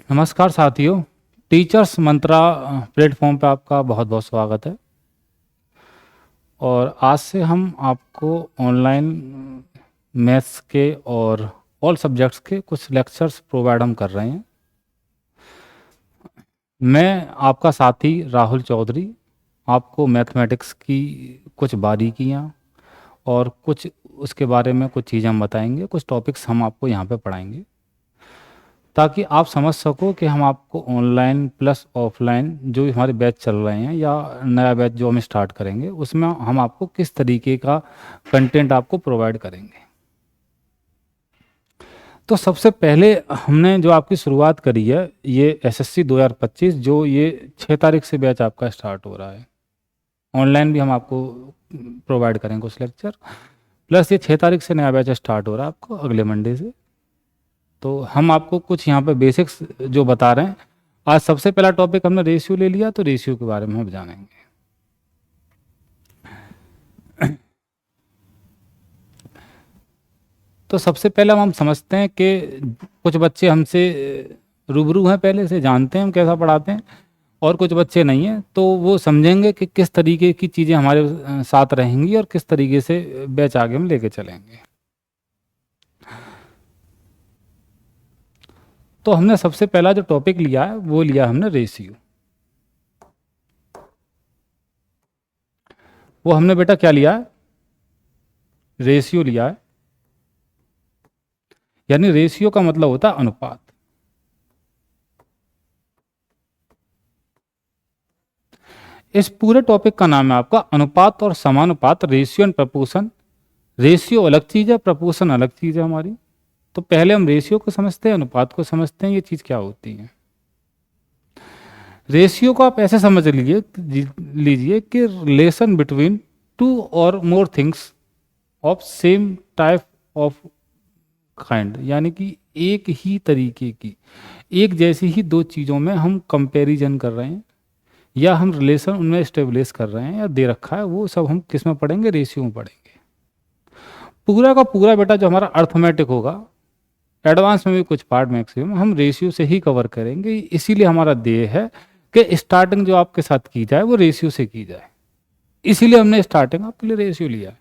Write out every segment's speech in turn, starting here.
नमस्कार साथियों। टीचर्स मंत्रा प्लेटफॉर्म पे आपका बहुत बहुत स्वागत है। और आज से हम आपको ऑनलाइन मैथ्स के और ऑल सब्जेक्ट्स के कुछ लेक्चर्स प्रोवाइड हम कर रहे हैं। मैं आपका साथी राहुल चौधरी आपको मैथमेटिक्स की कुछ बारीकियाँ और कुछ उसके बारे में कुछ चीज़ें हम बताएंगे, कुछ टॉपिक्स हम आपको यहाँ पे पढ़ाएंगे ताकि आप समझ सको कि हम आपको ऑनलाइन प्लस ऑफलाइन जो भी हमारे बैच चल रहे हैं या नया बैच जो हम स्टार्ट करेंगे उसमें हम आपको किस तरीके का कंटेंट आपको प्रोवाइड करेंगे। तो सबसे पहले हमने जो आपकी शुरुआत करी है ये एसएससी 2025 जो ये 6 तारीख से बैच आपका स्टार्ट हो रहा है। ऑनलाइन भी हम आपको प्रोवाइड करेंगे कुछ लेक्चर, प्लस ये 6 तारीख से नया बैच स्टार्ट हो रहा है आपको अगले मंडे से। तो हम आपको कुछ यहाँ पे बेसिक्स जो बता रहे हैं। आज सबसे पहला टॉपिक हमने रेशियो ले लिया, तो रेशियो के बारे में हम जानेंगे। तो सबसे पहले हम समझते हैं कि कुछ बच्चे हमसे रूबरू हैं, पहले से जानते हैं हम कैसा पढ़ाते हैं, और कुछ बच्चे नहीं हैं, तो वो समझेंगे कि किस तरीके की चीज़ें हमारे साथ रहेंगी और किस तरीके से बैच आगे हम लेके चलेंगे। तो हमने सबसे पहला जो टॉपिक लिया है वो लिया हमने रेशियो। वो हमने बेटा क्या लिया है? रेशियो लिया है। यानी रेशियो का मतलब होता है अनुपात। इस पूरे टॉपिक का नाम है आपका अनुपात और समानुपात, रेशियो एंड प्रपोर्शन। रेशियो अलग चीज है, प्रपोर्शन अलग चीज है हमारी। तो पहले हम रेशियो को समझते हैं, अनुपात को समझते हैं, ये चीज क्या होती है। रेशियो को आप ऐसे समझ लीजिए कि रिलेशन बिटवीन टू और more things of same type of kind, यानी कि एक ही तरीके की, एक जैसी ही दो चीज़ों में हम कंपैरिजन कर रहे हैं या हम रिलेशन उनमें स्टेब्लिश कर रहे हैं या दे रखा है, वो सब हम किस में पढ़ेंगे? रेशियो में पढ़ेंगे। पूरा का पूरा बेटा जो हमारा अर्थमेटिक होगा, एडवांस में भी कुछ पार्ट मैक्सिमम हम रेशियो से ही कवर करेंगे। इसीलिए हमारा ध्येय है कि स्टार्टिंग जो आपके साथ की जाए वो रेशियो से की जाए। इसीलिए हमने स्टार्टिंग आपके लिए रेशियो लिया है।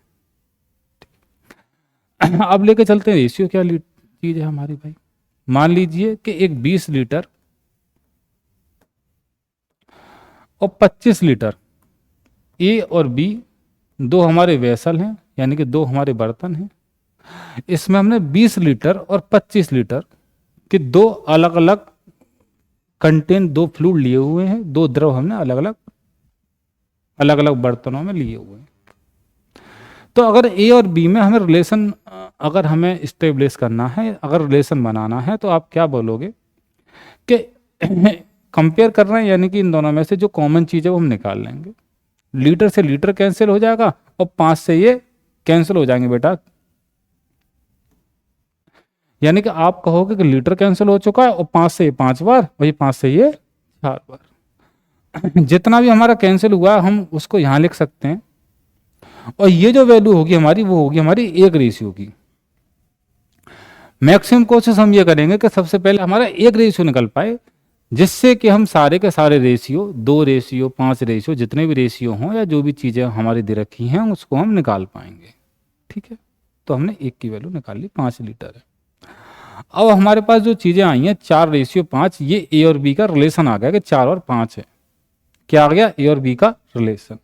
अब लेके चलते हैं रेशियो क्या चीज है हमारी भाई। मान लीजिए कि एक 20 लीटर और 25 लीटर, ए और बी दो हमारे वेसल हैं, यानी कि दो हमारे बर्तन हैं। इसमें हमने 20 लीटर और 25 लीटर के दो अलग अलग कंटेंट, दो फ्लूइड लिए हुए हैं, दो द्रव हमने अलग अलग बर्तनों में लिए हुए हैं। तो अगर ए और बी में हमें रिलेशन, अगर हमें स्टेब्लिश करना है, अगर रिलेशन बनाना है, तो आप क्या बोलोगे कि कंपेयर कर रहे हैं, यानी कि इन दोनों में से जो कॉमन चीज़ है वो हम निकाल लेंगे। लीटर से लीटर कैंसिल हो जाएगा और 5 से ये कैंसिल हो जाएंगे बेटा। यानी कि आप कहोगे कि लीटर कैंसिल हो चुका है और 5 से ये 5 बार, वही 5 से ये 4 बार। जितना भी हमारा कैंसिल हुआ हम उसको यहाँ लिख सकते हैं, और ये जो वैल्यू होगी हमारी वो होगी हमारी एक रेशियो की। मैक्सिमम कोशिश हम ये करेंगे कि सबसे पहले हमारा एक रेशियो निकल पाए, जिससे कि हम सारे के सारे रेशियो, 2 रेशियो, 5 रेशियो, जितने भी रेशियो हों या जो भी चीज़ें हमारी दे रखी हैं उसको हम निकाल पाएंगे। ठीक है, तो हमने एक की वैल्यू निकाल ली, 5 लीटर है। अब हमारे पास जो चीज़ें आई हैं 4 रेशियो 5, ये ए और बी का रिलेशन आ गया कि 4 और 5 है। क्या आ गया? ए और बी का रिलेशन।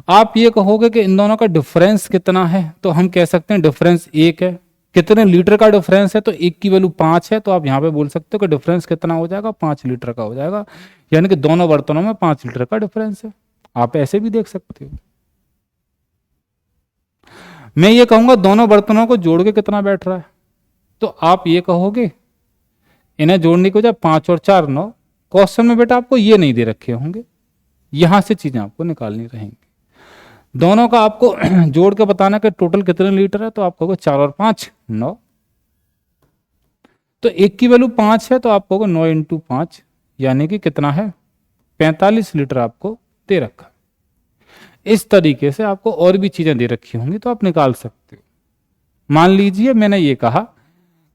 आप ये कहोगे कि इन दोनों का डिफरेंस कितना है, तो हम कह सकते हैं डिफरेंस 1 है। कितने लीटर का डिफरेंस है, तो एक की वैल्यू 5 है, तो आप यहाँ पे बोल सकते हो कि डिफरेंस कितना हो जाएगा? 5 लीटर का हो जाएगा। यानी कि दोनों बर्तनों में 5 लीटर का डिफरेंस है। आप ऐसे भी देख सकते हो। मैं ये कहूंगा दोनों बर्तनों को जोड़ के कितना बैठ रहा है, तो आप ये कहोगे इन्हें जोड़ने की वजह 5 और 4 9। क्वेश्चन में बेटा आपको ये नहीं दे रखे होंगे, यहां से चीजें आपको निकालनी रहेंगी। दोनों का आपको जोड़ के बताना कि टोटल कितने लीटर है, तो आप कहोगे 4 और 5 9। तो एक की वैल्यू 5 है, तो आप कहोगे 9 इंटू 5, यानी कि कितना है? 45 लीटर आपको दे रखा। इस तरीके से आपको और भी चीजें दे रखी होंगी तो आप निकाल सकते हो। मान लीजिए मैंने ये कहा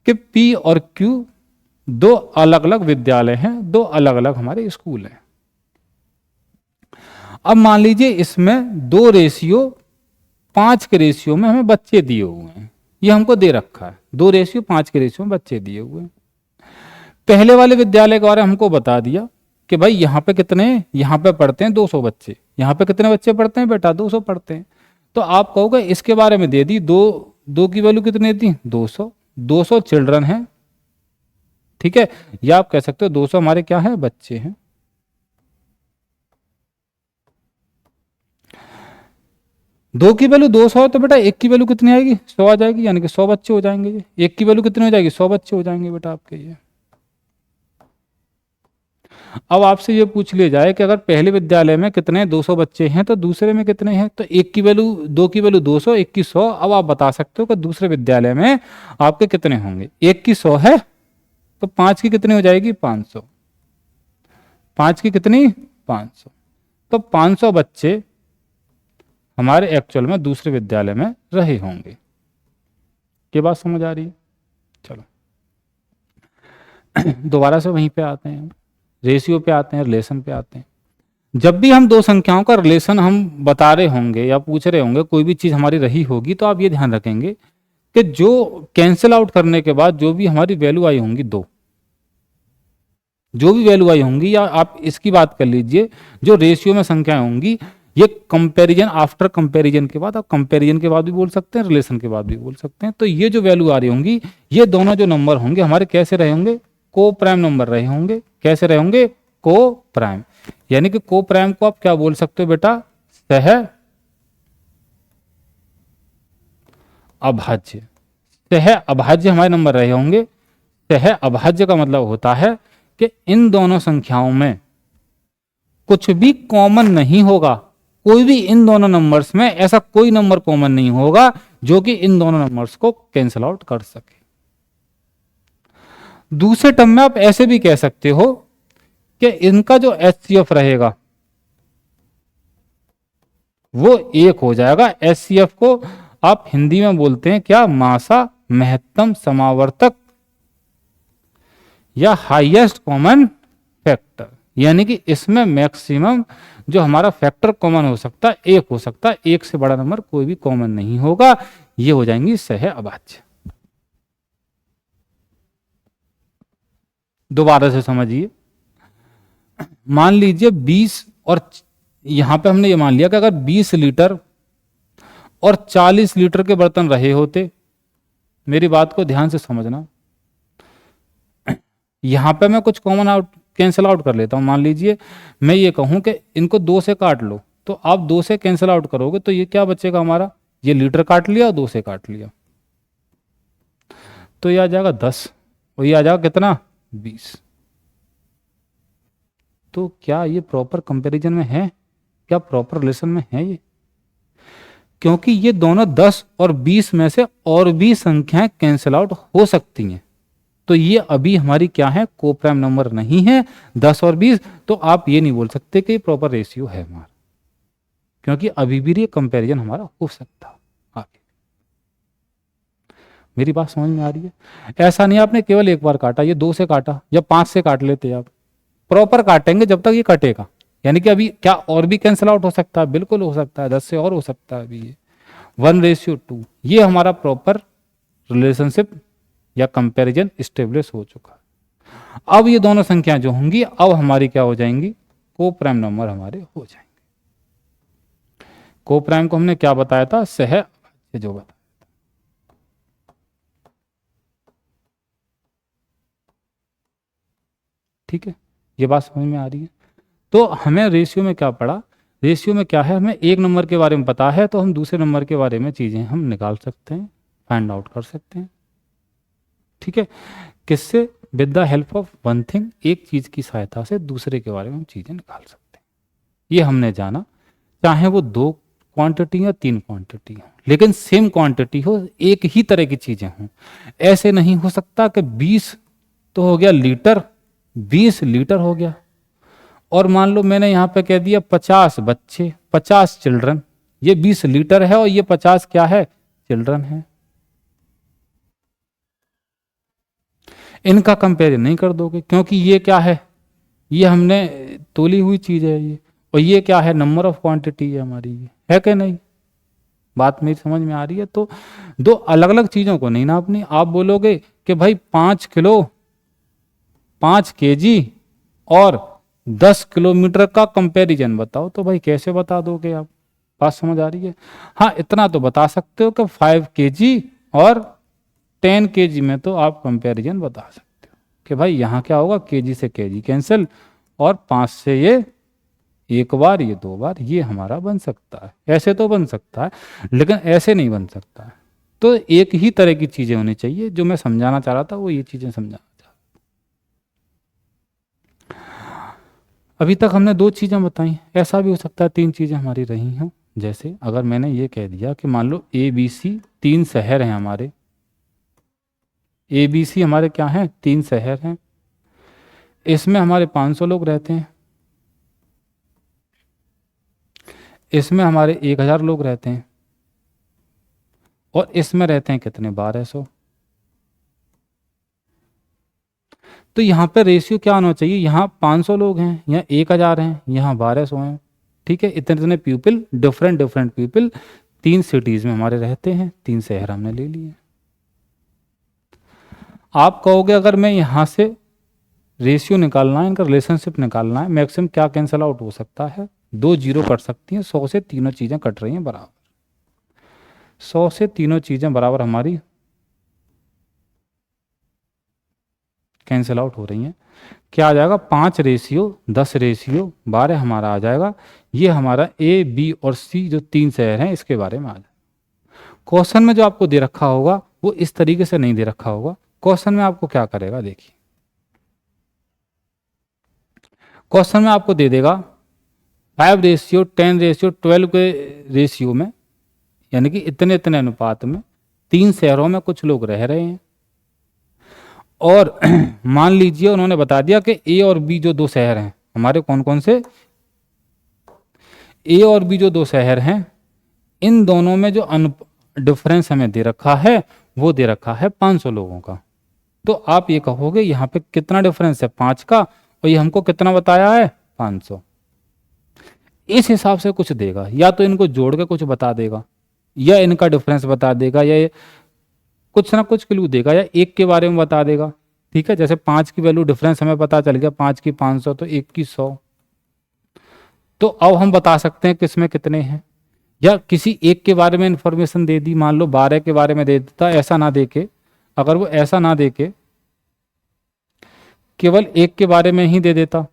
कि P और Q दो अलग अलग विद्यालय हैं, दो अलग अलग हमारे स्कूल हैं। अब मान लीजिए इसमें 2:5 के रेशियो में हमें बच्चे दिए हुए हैं, ये हमको दे रखा है, 2:5 के रेशियो में बच्चे दिए हुए हैं। पहले वाले विद्यालय के बारे में हमको बता दिया कि भाई यहाँ पे कितने, यहाँ पे पढ़ते हैं 200 बच्चे, यहाँ पे कितने बच्चे पढ़ते हैं बेटा, 200 पढ़ते हैं। तो आप कहोगे इसके बारे में दे दी, दो की वैल्यू कितनी दी, 200, 200 चिल्ड्रन है, ठीक है। या आप कह सकते हो 200 हमारे क्या है, बच्चे हैं। दो की वैल्यू 200 है तो बेटा एक की वैल्यू कितनी आएगी, 100 आ जाएगी, यानी कि 100 बच्चे हो जाएंगे। ये एक की वैल्यू कितनी हो जाएगी, 100 बच्चे हो जाएंगे बेटा आपके ये। अब आपसे ये पूछ लिया जाए कि अगर पहले विद्यालय में कितने 200 बच्चे हैं तो दूसरे में कितने हैं, तो एक की वैल्यू, दो की वैल्यू 200, एक की 100। अब आप बता सकते हो कि दूसरे विद्यालय में आपके कितने होंगे। एक की 100 है तो 5 की कितनी हो जाएगी, 500। 5 की कितनी, 500। तो 500 बच्चे हमारे एक्चुअल में दूसरे विद्यालय में रहे होंगे। ये बात समझ आ रही है। चलो दोबारा से वहीं पे आते हैं, रेशियो पे आते हैं, रिलेशन पे आते हैं। जब भी हम दो संख्याओं का रिलेशन हम बता रहे होंगे या पूछ रहे होंगे, कोई भी चीज हमारी रही होगी, तो आप ये ध्यान रखेंगे कि जो कैंसिल आउट करने के बाद जो भी हमारी वैल्यू आई होंगी, दो जो भी वैल्यू आई होंगी, या आप इसकी बात कर लीजिए, जो रेशियो में संख्याएं होंगी, ये कंपैरिजन, आफ्टर कंपैरिजन के बाद, आप कंपैरिजन के बाद भी बोल सकते हैं, रिलेशन के बाद भी बोल सकते हैं। तो ये जो वैल्यू आ रही होंगी, ये दोनों जो नंबर होंगे हमारे कैसे रहे होंगे, को प्राइम नंबर रहे होंगे। कैसे रहे होंगे, को प्राइम। यानी कि को प्राइम को आप क्या बोल सकते हो बेटा, सह अभाज्य। सह अभाज्य हमारे नंबर रहे होंगे। सह अभाज्य का मतलब होता है कि इन दोनों संख्याओं में कुछ भी कॉमन नहीं होगा। कोई भी इन दोनों नंबर्स में ऐसा कोई नंबर कॉमन नहीं होगा जो कि इन दोनों नंबर्स को कैंसिल आउट कर सके। दूसरे टर्म में आप ऐसे भी कह सकते हो कि इनका जो एचसीएफ रहेगा वो एक हो जाएगा। एचसीएफ को आप हिंदी में बोलते हैं क्या, मासा महत्तम समावर्तक या हाईएस्ट कॉमन फैक्टर। यानी कि इसमें मैक्सिमम जो हमारा फैक्टर कॉमन हो सकता है एक हो सकता है, एक से बड़ा नंबर कोई भी कॉमन नहीं होगा। ये हो जाएंगी सह अभाज्य। दोबारा से समझिए, मान लीजिए 20 और यहां पे हमने ये मान लिया कि अगर 20 लीटर और 40 लीटर के बर्तन रहे होते, मेरी बात को ध्यान से समझना, यहां पे मैं कुछ कॉमन आउट कैंसिल आउट कर लेता हूं। मान लीजिए मैं ये कहूं कि इनको 2 से काट लो, तो आप 2 से कैंसिल आउट करोगे तो ये क्या बचेगा हमारा, ये लीटर काट लिया और 2 से काट लिया, तो ये आ जाएगा 10 और ये आ जाएगा कितना, 20। तो क्या ये प्रॉपर कंपैरिजन में है, क्या प्रॉपर रिलेशन में है ये? क्योंकि ये दोनों 10 और 20 में से और भी संख्याएं कैंसिल आउट हो सकती हैं, तो ये अभी हमारी क्या है, को प्राइम नंबर नहीं है 10 और 20। तो आप ये नहीं बोल सकते कि प्रॉपर रेशियो है हमारा, क्योंकि अभी भी ये कंपैरिजन हमारा हो सकता आगे। मेरी बात समझ में आ रही है? ऐसा नहीं आपने केवल एक बार काटा, ये 2 से काटा या 5 से काट लेते आप, प्रॉपर काटेंगे जब तक ये कटेगा। यानी कि अभी क्या और भी कैंसिल आउट हो सकता है, बिल्कुल हो सकता है, 10 से और हो सकता है। अभी ये 1:2 ये हमारा प्रॉपर रिलेशनशिप या कंपैरिजन स्टेब्लिश हो चुका है। अब ये दोनों संख्या जो होंगी अब हमारी क्या हो जाएंगी, को प्राइम नंबर हमारे हो जाएंगे। को प्राइम को हमने क्या बताया था, सह अभाज्य जो बताया था। ठीक है, ये बात समझ में आ रही है? तो हमें रेशियो में क्या पढ़ा, रेशियो में क्या है, हमें एक नंबर के बारे में पता है तो हम दूसरे नंबर के बारे में चीजें हम निकाल सकते हैं, फाइंड आउट कर सकते हैं। ठीक है, किससे, with the help of one thing, एक चीज की सहायता से दूसरे के बारे में हम चीजें निकाल सकते हैं। ये हमने जाना, चाहे वो 2 क्वांटिटी या 3 क्वांटिटी हो, लेकिन सेम क्वांटिटी हो, एक ही तरह की चीजें हों। ऐसे नहीं हो सकता कि 20 तो हो गया लीटर, 20 लीटर हो गया, और मान लो मैंने यहां पे कह दिया 50 बच्चे, 50 चिल्ड्रन। ये 20 लीटर है और ये 50 क्या है, चिल्ड्रन है। इनका कंपेरिजन नहीं कर दोगे, क्योंकि ये क्या है, ये हमने तोली हुई चीज है ये, और ये क्या है, नंबर ऑफ क्वांटिटी है हमारी, ये है कि नहीं, बात मेरी समझ में आ रही है। तो दो अलग अलग चीजों को नहीं नापनी। आप बोलोगे कि भाई 5 किलो, 5 kg और 10 किलोमीटर का कंपैरिजन बताओ, तो भाई कैसे बता दोगे आप, बात समझ आ रही है। हाँ, इतना तो बता सकते हो कि 5 kg और 10 kg में तो आप कंपैरिजन बता सकते हो कि भाई यहाँ क्या होगा, केजी से केजी कैंसिल, और 5 से ये एक बार, ये 2 बार, ये हमारा बन सकता है। ऐसे तो बन सकता है, लेकिन ऐसे नहीं बन सकता है। तो एक ही तरह की चीजें होनी चाहिए। जो मैं समझाना चाह रहा था वो ये चीजें समझाना चाह रहा। अभी तक हमने 2 चीजें बताई, ऐसा भी हो सकता है 3 चीजें हमारी रही हों। जैसे अगर मैंने ये कह दिया कि मान लो ABC 3 शहर हैं हमारे, ABC हमारे क्या हैं, 3 शहर हैं, इसमें हमारे 500 लोग रहते हैं, इसमें हमारे 1000 लोग रहते हैं, और इसमें रहते हैं कितने, 1200। तो यहाँ पे रेशियो क्या होना चाहिए, यहाँ 500 लोग हैं, यहाँ 1000 हैं, यहाँ 1200 हैं। ठीक है, इतने इतने people, different different people 3 cities में हमारे रहते हैं, 3 शहर हमने ले लिए। आप कहोगे अगर मैं यहाँ से रेशियो निकालना है, इनका रिलेशनशिप निकालना है, मैक्सिमम क्या कैंसिल आउट हो सकता है, 2 जीरो कट सकती हैं, 100 से तीनों चीजें कट रही हैं बराबर, 100 से तीनों चीजें बराबर हमारी कैंसिल आउट हो रही हैं। क्या आ जाएगा, 5:10:12 हमारा आ जाएगा। ये हमारा A, B और C जो 3 शहर हैं इसके बारे में आ जाएगा। क्वेश्चन में जो आपको दे रखा होगा वो इस तरीके से नहीं दे रखा होगा। क्वेश्चन में आपको क्या करेगा, देखिए, क्वेश्चन में आपको दे देगा 5:10:12 के रेशियो में, यानी कि इतने इतने अनुपात में 3 शहरों में कुछ लोग रह रहे हैं, और मान लीजिए उन्होंने बता दिया कि A और B जो 2 शहर हैं हमारे, कौन कौन से, A और B जो 2 शहर हैं, इन दोनों में जो डिफरेंस हमें दे रखा है वो दे रखा है 500 लोगों का। तो आप ये कहोगे यहाँ पे कितना डिफरेंस है, 5 का, और ये हमको कितना बताया है, 500। इस हिसाब से कुछ देगा, या तो इनको जोड़ के कुछ बता देगा, या इनका डिफरेंस बता देगा, या ये कुछ ना कुछ क्लू देगा, या एक के बारे में बता देगा। ठीक है, जैसे 5 की वैल्यू डिफरेंस हमें पता चल गया, 5 की 500 तो 1 की 100। तो अब हम बता सकते हैं किसमें कितने हैं, या किसी एक के बारे में इंफॉर्मेशन दे दी, मान लो 12 के बारे में दे देता, ऐसा ना दे के, अगर वो ऐसा ना दे के केवल एक के बारे में ही दे देता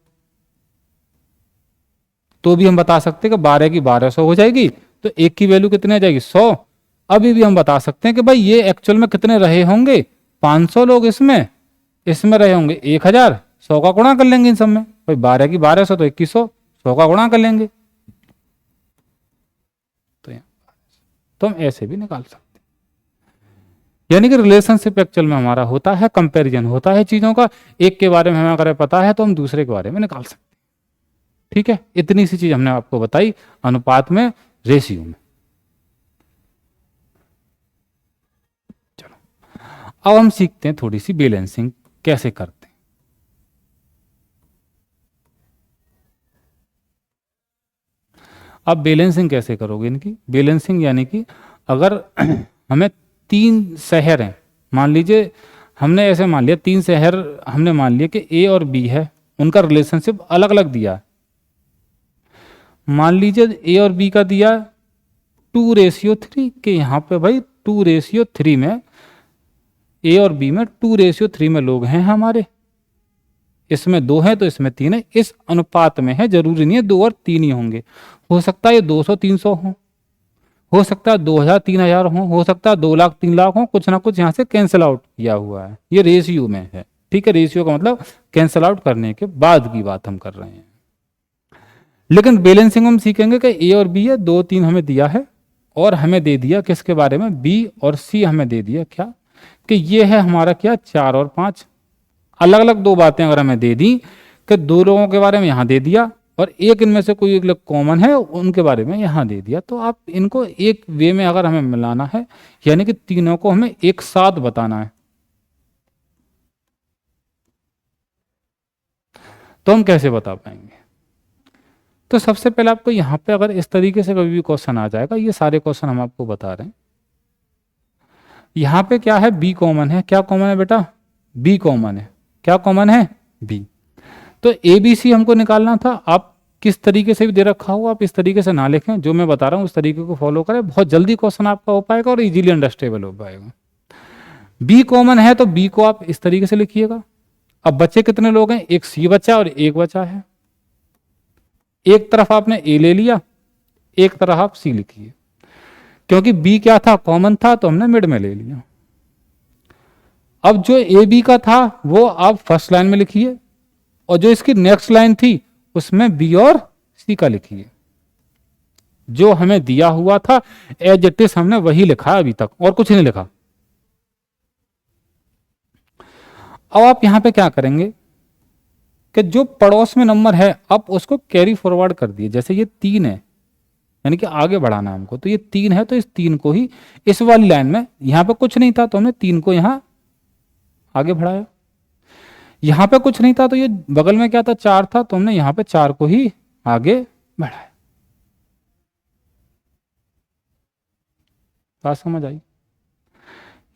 तो भी हम बता सकते हैं कि 12 की 1200 हो जाएगी, तो एक की वैल्यू कितनी आ जाएगी, 100। अभी भी हम बता सकते हैं कि भाई ये एक्चुअल में कितने रहे होंगे, 500 लोग इसमें रहे होंगे 1000, 100 का गुणा कर लेंगे इन सब में, भाई 12 की 1200 तो 2100, 100 का गुणा कर लेंगे, तो हम ऐसे भी निकाल सकते हैं। यानी कि रिलेशनशिप एक्चुअल में हमारा होता है, कंपैरिजन होता है चीजों का, एक के बारे में हमें अगर पता है तो हम दूसरे के बारे में निकाल सकते हैं। ठीक है, इतनी सी चीज हमने आपको बताई अनुपात में, रेशियो में। चलो अब हम सीखते हैं थोड़ी सी बैलेंसिंग कैसे करते हैं। अब बैलेंसिंग कैसे करोगे इनकी, बैलेंसिंग यानी कि अगर हमें 3 शहर हैं, मान लीजिए हमने ऐसे मान लिया 3 शहर हमने मान लिया कि A और B है, उनका रिलेशनशिप अलग अलग दिया है। मान लीजिए A और B का दिया 2:3 के, यहाँ पे भाई 2:3 में A और B में 2:3 में लोग हैं हमारे, इसमें 2 हैं तो इसमें 3 है, इस अनुपात में है, जरूरी नहीं है 2 और 3 ही होंगे, हो सकता है ये 200-300 हो सकता है 2000-3000 हो सकता है 2 लाख 3 लाख हो, कुछ ना कुछ यहाँ से कैंसिल आउट किया हुआ है, ये रेशियो में है। ठीक है, रेशियो का मतलब कैंसिल आउट करने के बाद की बात हम कर रहे हैं। लेकिन बैलेंसिंग हम सीखेंगे कि A और B है, 2-3 हमें दिया है, और हमें दे दिया किसके बारे में, B और C हमें दे दिया क्या, कि ये है हमारा क्या, 4 और 5। अलग अलग 2 बातें अगर हमें दे दी कि 2 लोगों के बारे में यहाँ दे दिया, और एक इनमें से कोई एक लोग कॉमन है उनके बारे में यहाँ दे दिया, तो आप इनको एक वे में अगर हमें मिलाना है, यानी कि तीनों को हमें एक साथ बताना है, तो हम कैसे बता पाएंगे? तो सबसे पहले आपको यहाँ पे अगर इस तरीके से कभी भी क्वेश्चन आ जाएगा, ये सारे क्वेश्चन हम आपको बता रहे हैं। यहाँ पे क्या है, बी कॉमन है। क्या कॉमन है बेटा? बी कॉमन है। क्या कॉमन है? बी। तो ए बी सी हमको निकालना था। आप किस तरीके से भी दे रखा हो, आप इस तरीके से ना लिखें, जो मैं बता रहा हूँ उस तरीके को फॉलो करें, बहुत जल्दी क्वेश्चन आपका हो पाएगा और इजीली अंडरस्टेबल हो पाएगा। बी कॉमन है तो बी को आप इस तरीके से लिखिएगा। अब बच्चे कितने लोग हैं? एक सी बचा और एक बचा है। एक तरफ आपने ए ले लिया, एक तरफ आप सी लिखिए, क्योंकि बी क्या था? कॉमन था, तो हमने मिड में ले लिया। अब जो ए बी का था वो आप फर्स्ट लाइन में लिखिए, और जो इसकी नेक्स्ट लाइन थी उसमें बी और सी का लिखिए। जो हमें दिया हुआ था एज इट इज हमने वही लिखा है अभी तक, और कुछ नहीं लिखा। अब आप यहां पे क्या करेंगे कि जो पड़ोस में नंबर है आप उसको कैरी फॉरवर्ड कर दिए। जैसे ये 3 है, यानी कि आगे बढ़ाना है हमको, तो ये 3 है तो इस 3 को ही इस वाली लाइन में, यहां पे कुछ नहीं था तो हमने 3 को यहां आगे बढ़ाया। यहां पे कुछ नहीं था तो ये बगल में क्या था? 4 था, तो हमने यहां पे 4 को ही आगे बढ़ाया। बात समझ आई?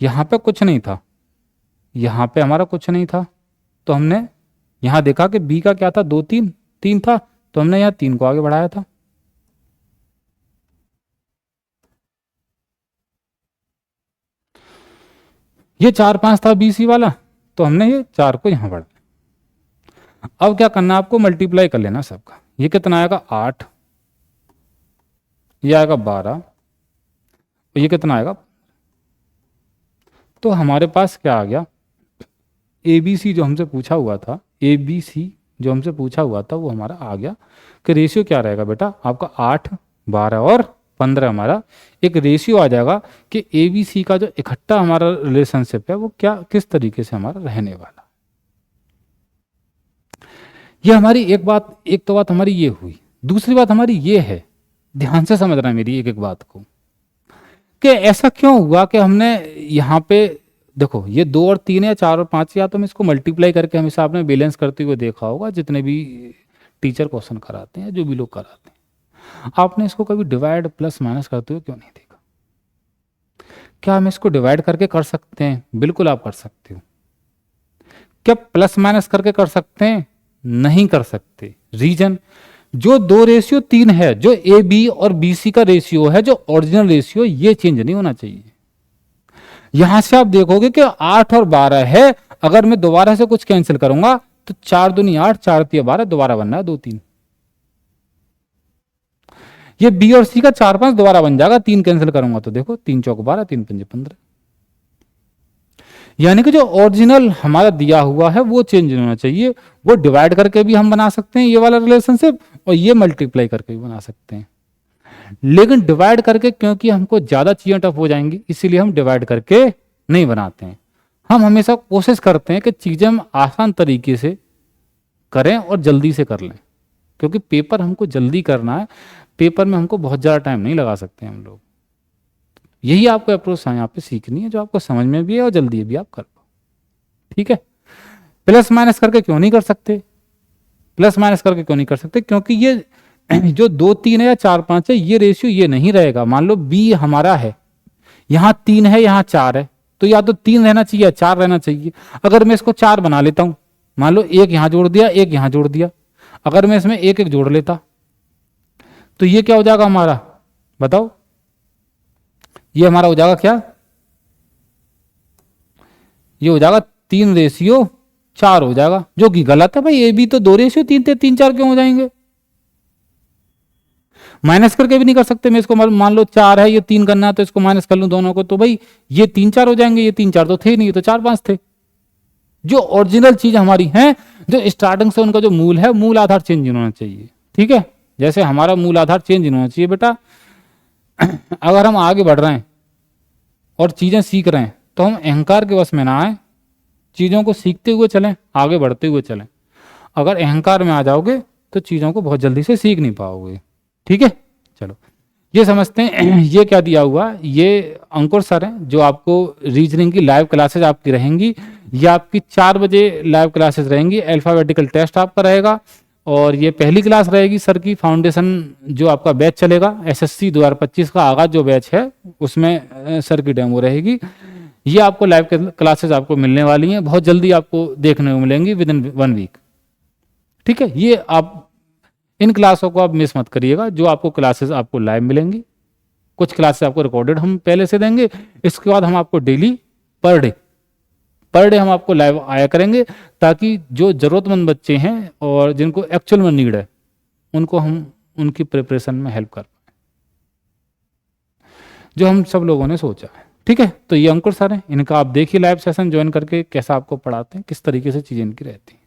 यहां पे कुछ नहीं था, यहां पे हमारा कुछ नहीं था, तो हमने यहां देखा कि बी का क्या था? 2 3 3 था, तो हमने यहां 3 को आगे बढ़ाया था। ये 4 5 था बी सी वाला, तो हमने ये 4 को यहां बढ़ाया। अब क्या करना है आपको? मल्टीप्लाई कर लेना सबका। ये कितना आएगा? 8, ये आएगा 12, ये कितना आएगा? तो हमारे पास क्या आ गया? ए बी सी जो हमसे पूछा हुआ था, ए बी सी जो हमसे पूछा हुआ था वो हमारा आ गया कि रेशियो क्या रहेगा बेटा आपका? 8 12 और 15 हमारा एक रेशियो आ जाएगा कि ए बी सी का जो इकट्ठा हमारा रिलेशनशिप है वो क्या किस तरीके से हमारा रहने वाला। ये हमारी एक तो बात हमारी ये हुई। दूसरी बात हमारी ये है, ध्यान से समझना मेरी एक एक बात को, कि ऐसा क्यों हुआ कि हमने यहाँ पे देखो ये 2 और 3 या 4 और 5, या तो हम इसको मल्टीप्लाई करके हमेशा आपने बैलेंस करते हुए देखा होगा, जितने भी टीचर क्वेश्चन कराते हैं, जो भी लोग कराते हैं। आपने इसको कभी डिवाइड प्लस माइनस करते हुए क्यों नहीं देखा? क्या हम इसको डिवाइड करके कर सकते हैं? बिल्कुल आप कर सकते हो। क्या प्लस माइनस करके कर सकते हैं? नहीं कर सकते। रीजन, जो 2 रेशियो 3 है, जो ए बी और बी सी का रेशियो है, जो ओरिजिनल रेशियो, ये चेंज नहीं होना चाहिए। यहां से आप देखोगे कि 8 और 12 है, अगर मैं दोबारा से कुछ कैंसिल करूंगा तो 4 दूनी 8, 4 तिया 12, दोबारा बनना है 2 3। ये बी और सी का 4 5 दोबारा बन जाएगा, 3 कैंसिल करूंगा तो देखो 3 चौक 12, 3 पंजे 15। यानी कि जो ओरिजिनल हमारा दिया हुआ है वो चेंज नहीं होना चाहिए। वो डिवाइड करके भी हम बना सकते हैं ये वाला रिलेशनशिप, और ये मल्टीप्लाई करके भी बना सकते हैं। लेकिन डिवाइड करके क्योंकि हमको ज्यादा चीजें टफ हो जाएंगी, इसीलिए हम डिवाइड करके नहीं बनाते हैं। हम हमेशा कोशिश करते हैं कि चीजें हम आसान तरीके से करें और जल्दी से कर लें, क्योंकि पेपर हमको जल्दी करना है। पेपर में हमको बहुत ज्यादा टाइम नहीं लगा सकते हम लोग। यही आपको अप्रोच यहाँ पे सीखनी है, जो आपको समझ में भी है और जल्दी भी आप कर पाओ। ठीक है? प्लस माइनस करके क्यों नहीं कर सकते? प्लस माइनस करके क्यों नहीं कर सकते? क्योंकि ये जो 2 3 है या 4 5 है, ये रेशियो ये नहीं रहेगा। मान लो बी हमारा है, यहाँ 3 है, यहाँ 4 है, तो या तो 3 रहना चाहिए या 4 रहना चाहिए। अगर मैं इसको 4 बना लेता हूं, मान लो एक यहां जोड़ दिया, एक यहां जोड़ दिया, अगर मैं इसमें एक एक जोड़ लेता तो ये क्या हो जाएगा हमारा? बताओ, ये हमारा हो जाएगा क्या? ये हो जाएगा 3 रेशियो 4 हो जाएगा, जो कि गलत है भाई। ए बी तो 2 रेशियो 3 थे, 3 4 क्यों हो जाएंगे? माइनस करके भी नहीं कर सकते। मैं इसको मान लो 4 है, ये 3 करना है, तो इसको माइनस कर लूं दोनों को, तो भाई ये 3 4 हो जाएंगे। ये 3 4 तो थे नहीं, ये तो 4 5 थे। जो ओरिजिनल चीज हमारी है, जो स्टार्टिंग से उनका जो मूल है, मूल आधार चेंज नहीं होना चाहिए। ठीक है? जैसे हमारा मूल आधार चेंज नहीं होना चाहिए बेटा। अगर हम आगे बढ़ रहे हैं और चीजें सीख रहे हैं तो हम अहंकार के वश में ना आए, चीजों को सीखते हुए चलें, आगे बढ़ते हुए चलें। अगर अहंकार में आ जाओगे तो चीजों को बहुत जल्दी से सीख नहीं पाओगे। ठीक है? चलो ये समझते हैं। ये क्या दिया हुआ? ये अंकुर सर हैं, जो आपको रीजनिंग की लाइव क्लासेज आपकी रहेंगी। ये आपकी 4 बजे लाइव क्लासेस रहेंगी, अल्फाबेटिकल टेस्ट आपका रहेगा, और ये पहली क्लास रहेगी सर की फाउंडेशन जो आपका बैच चलेगा एसएससी 2025 का आगाज जो बैच है उसमें सर की डेमो रहेगी। ये आपको लाइव क्लासेस आपको मिलने वाली हैं, बहुत जल्दी आपको देखने को मिलेंगी विद इन 1 वीक। ठीक है, ये आप इन क्लासों को आप मिस मत करिएगा, जो आपको क्लासेस आपको लाइव मिलेंगी। कुछ क्लासेस आपको रिकॉर्डेड हम पहले से देंगे, इसके बाद हम आपको डेली पर डे हम आपको लाइव आया करेंगे, ताकि जो जरूरतमंद बच्चे हैं और जिनको एक्चुअल में नीड है उनको हम उनकी प्रिपरेशन में हेल्प कर पाए, जो हम सब लोगों ने सोचा है। ठीक है, तो ये अंकुर सर हैं, इनका आप देखिए लाइव सेशन ज्वाइन करके कैसा आपको पढ़ाते हैं, किस तरीके से चीजें इनकी रहती हैं।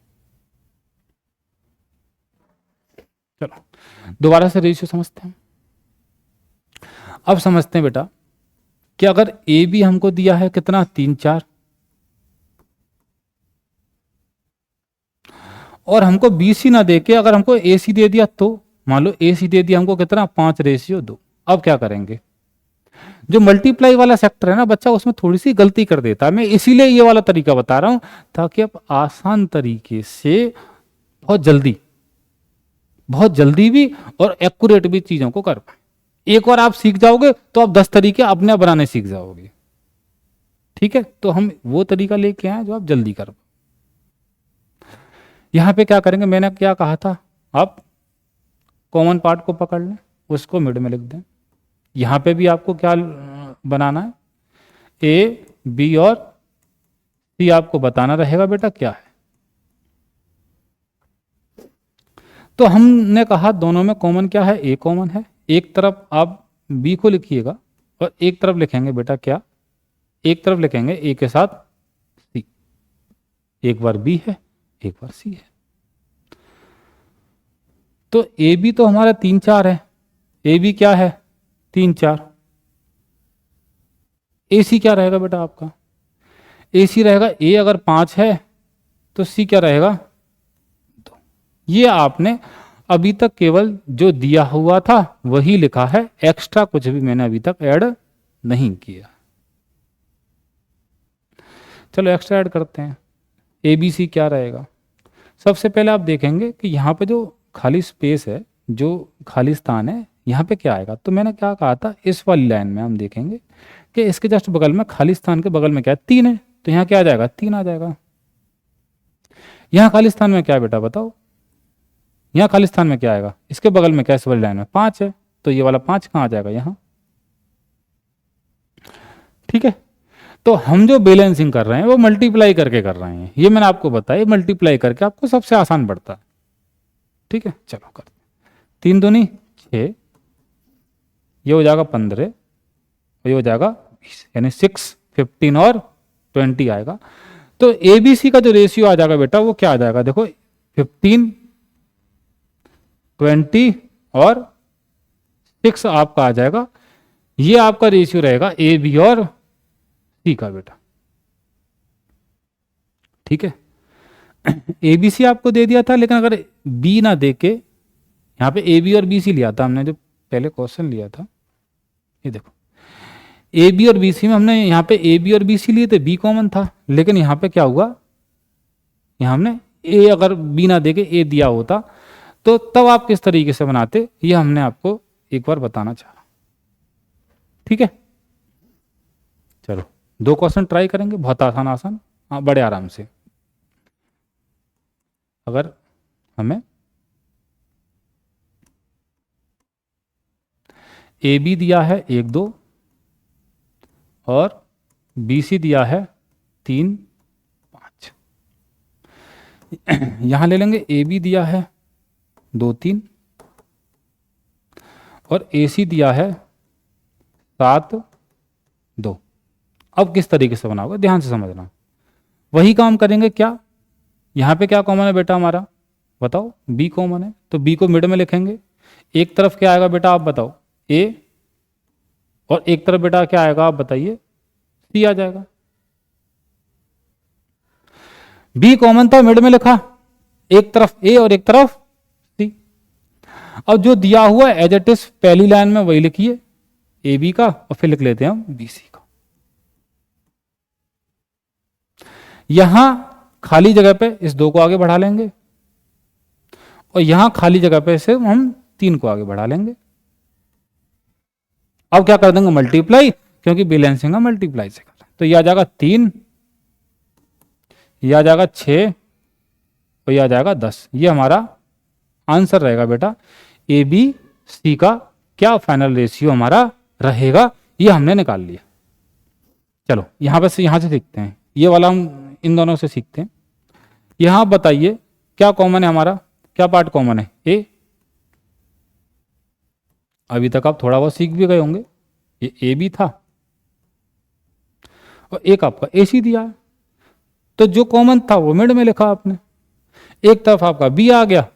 चलो दोबारा से रेशियो समझते हैं। अब समझते हैं बेटा कि अगर ए बी हमको दिया है कितना 3 4, और हमको बी सी ना दे के अगर हमको ए सी दे दिया, तो मान लो ए सी दे दिया हमको कितना 5:2। अब क्या करेंगे, जो मल्टीप्लाई वाला सेक्टर है ना बच्चा, उसमें थोड़ी सी गलती कर देता है। मैं इसीलिए ये वाला तरीका बता रहा हूं ताकि आप आसान तरीके से बहुत जल्दी भी और एक्यूरेट भी चीजों को कर पाए। एक बार आप सीख जाओगे तो आप 10 तरीके अपने आप बनाने सीख जाओगे। ठीक है, तो हम वो तरीका लेके आए जो आप जल्दी कर पाए। यहां पे क्या करेंगे, मैंने क्या कहा था, आप कॉमन पार्ट को पकड़ लें, उसको मिड में लिख दें। यहां पे भी आपको क्या बनाना है, ए बी और सी आपको बताना रहेगा बेटा क्या है। तो हमने कहा दोनों में कॉमन क्या है, ए कॉमन है। एक तरफ आप बी को लिखिएगा और एक तरफ लिखेंगे बेटा क्या, एक तरफ लिखेंगे ए के साथ सी। एक बार बी है एक बार सी है, तो ए बी तो हमारा 3 4 है, ए बी क्या है 3 4। ए सी क्या रहेगा बेटा आपका, ए सी रहेगा, ए अगर 5 है तो सी क्या रहेगा 2। ये आपने अभी तक केवल जो दिया हुआ था वही लिखा है, एक्स्ट्रा कुछ भी मैंने अभी तक ऐड नहीं किया। चलो एक्स्ट्रा ऐड करते हैं। ए बी सी क्या रहेगा, सबसे पहले आप देखेंगे कि यहाँ पे जो खाली स्पेस है, जो खाली स्थान है, यहाँ पे क्या आएगा। तो मैंने क्या कहा था, इस वाली लाइन में हम देखेंगे कि इसके जस्ट बगल में खाली स्थान के बगल में क्या है 3 है, तो यहाँ क्या आ जाएगा 3 आ जाएगा। यहाँ खाली स्थान में क्या है बेटा बताओ, यहाँ खाली स्थान में क्या आएगा, इसके बगल में क्या है इस वाली लाइन में 5 है, तो ये वाला 5 कहाँ आ जाएगा यहाँ। ठीक है, तो हम जो बैलेंसिंग कर रहे हैं वो मल्टीप्लाई करके कर रहे हैं, ये मैंने आपको बताया, मल्टीप्लाई करके आपको सबसे आसान पड़ता है। ठीक है, चलो कर 3 दूनी 6, ये हो जाएगा 15, ये हो जाएगा 20, यानी 6 15 और 20 आएगा। तो एबीसी का जो रेशियो आ जाएगा बेटा वो क्या आ जाएगा, देखो 15 20 और 6 आपका आ जाएगा। ये आपका रेशियो रहेगा ए बी और सी का बेटा। ठीक है, एबीसी आपको दे दिया था, लेकिन अगर बी ना दे के यहाँ पे ए बी और बी सी लिया था हमने, जो पहले क्वेश्चन लिया था, ये देखो ए बी और बी सी में हमने यहाँ पे ए बी और बी सी लिए थे, बी कॉमन था, लेकिन यहाँ पे क्या हुआ, यहाँ हमने ए अगर बी ना दे के ए दिया होता तो तब आप किस तरीके से बनाते, ये हमने आपको एक बार बताना चाहा। ठीक है, चलो 2 क्वेश्चन ट्राई करेंगे, बहुत आसान आसान, हाँ बड़े आराम से। अगर हमें ए बी दिया है 1 2 और बी सी दिया है 3 5, यहां ले लेंगे ए बी दिया है 2 3 और ए सी दिया है 7 2। अब किस तरीके से बनाओगे ध्यान से समझना, वही काम करेंगे। क्या यहां पे क्या कॉमन है बेटा हमारा बताओ, बी कॉमन है, तो बी को मिड में लिखेंगे। एक तरफ क्या आएगा बेटा आप बताओ ए, और एक तरफ बेटा क्या आएगा आप बताइए सी आ जाएगा। बी कॉमन था मिड में लिखा, एक तरफ ए और एक तरफ सी। अब जो दिया हुआ एज इट इज पहली लाइन में वही लिखिए ए बी का, और फिर लिख लेते हैं हम बी सी का। यहां खाली जगह पे इस 2 को आगे बढ़ा लेंगे और यहां खाली जगह पे से हम 3 को आगे बढ़ा लेंगे। अब क्या कर देंगे, मल्टीप्लाई, क्योंकि बैलेंसिंग है मल्टीप्लाई से कर। तो ये आ जाएगा 3, ये आ जाएगा 6 और ये आ जाएगा 10। ये हमारा आंसर रहेगा बेटा। ए बी सी का क्या फाइनल रेशियो हमारा रहेगा, ये हमने निकाल लिया। चलो यहां से सीखते हैं, ये वाला हम इन दोनों से सीखते हैं। यहां बताइए क्या कॉमन है हमारा, क्या पार्ट कॉमन है, ए। अभी तक आप थोड़ा बहुत सीख भी गए होंगे, ये ए बी था और एक आपका ए सी दिया है। तो जो कॉमन था वो मिड में लिखा आपने, एक तरफ आपका बी आ गया,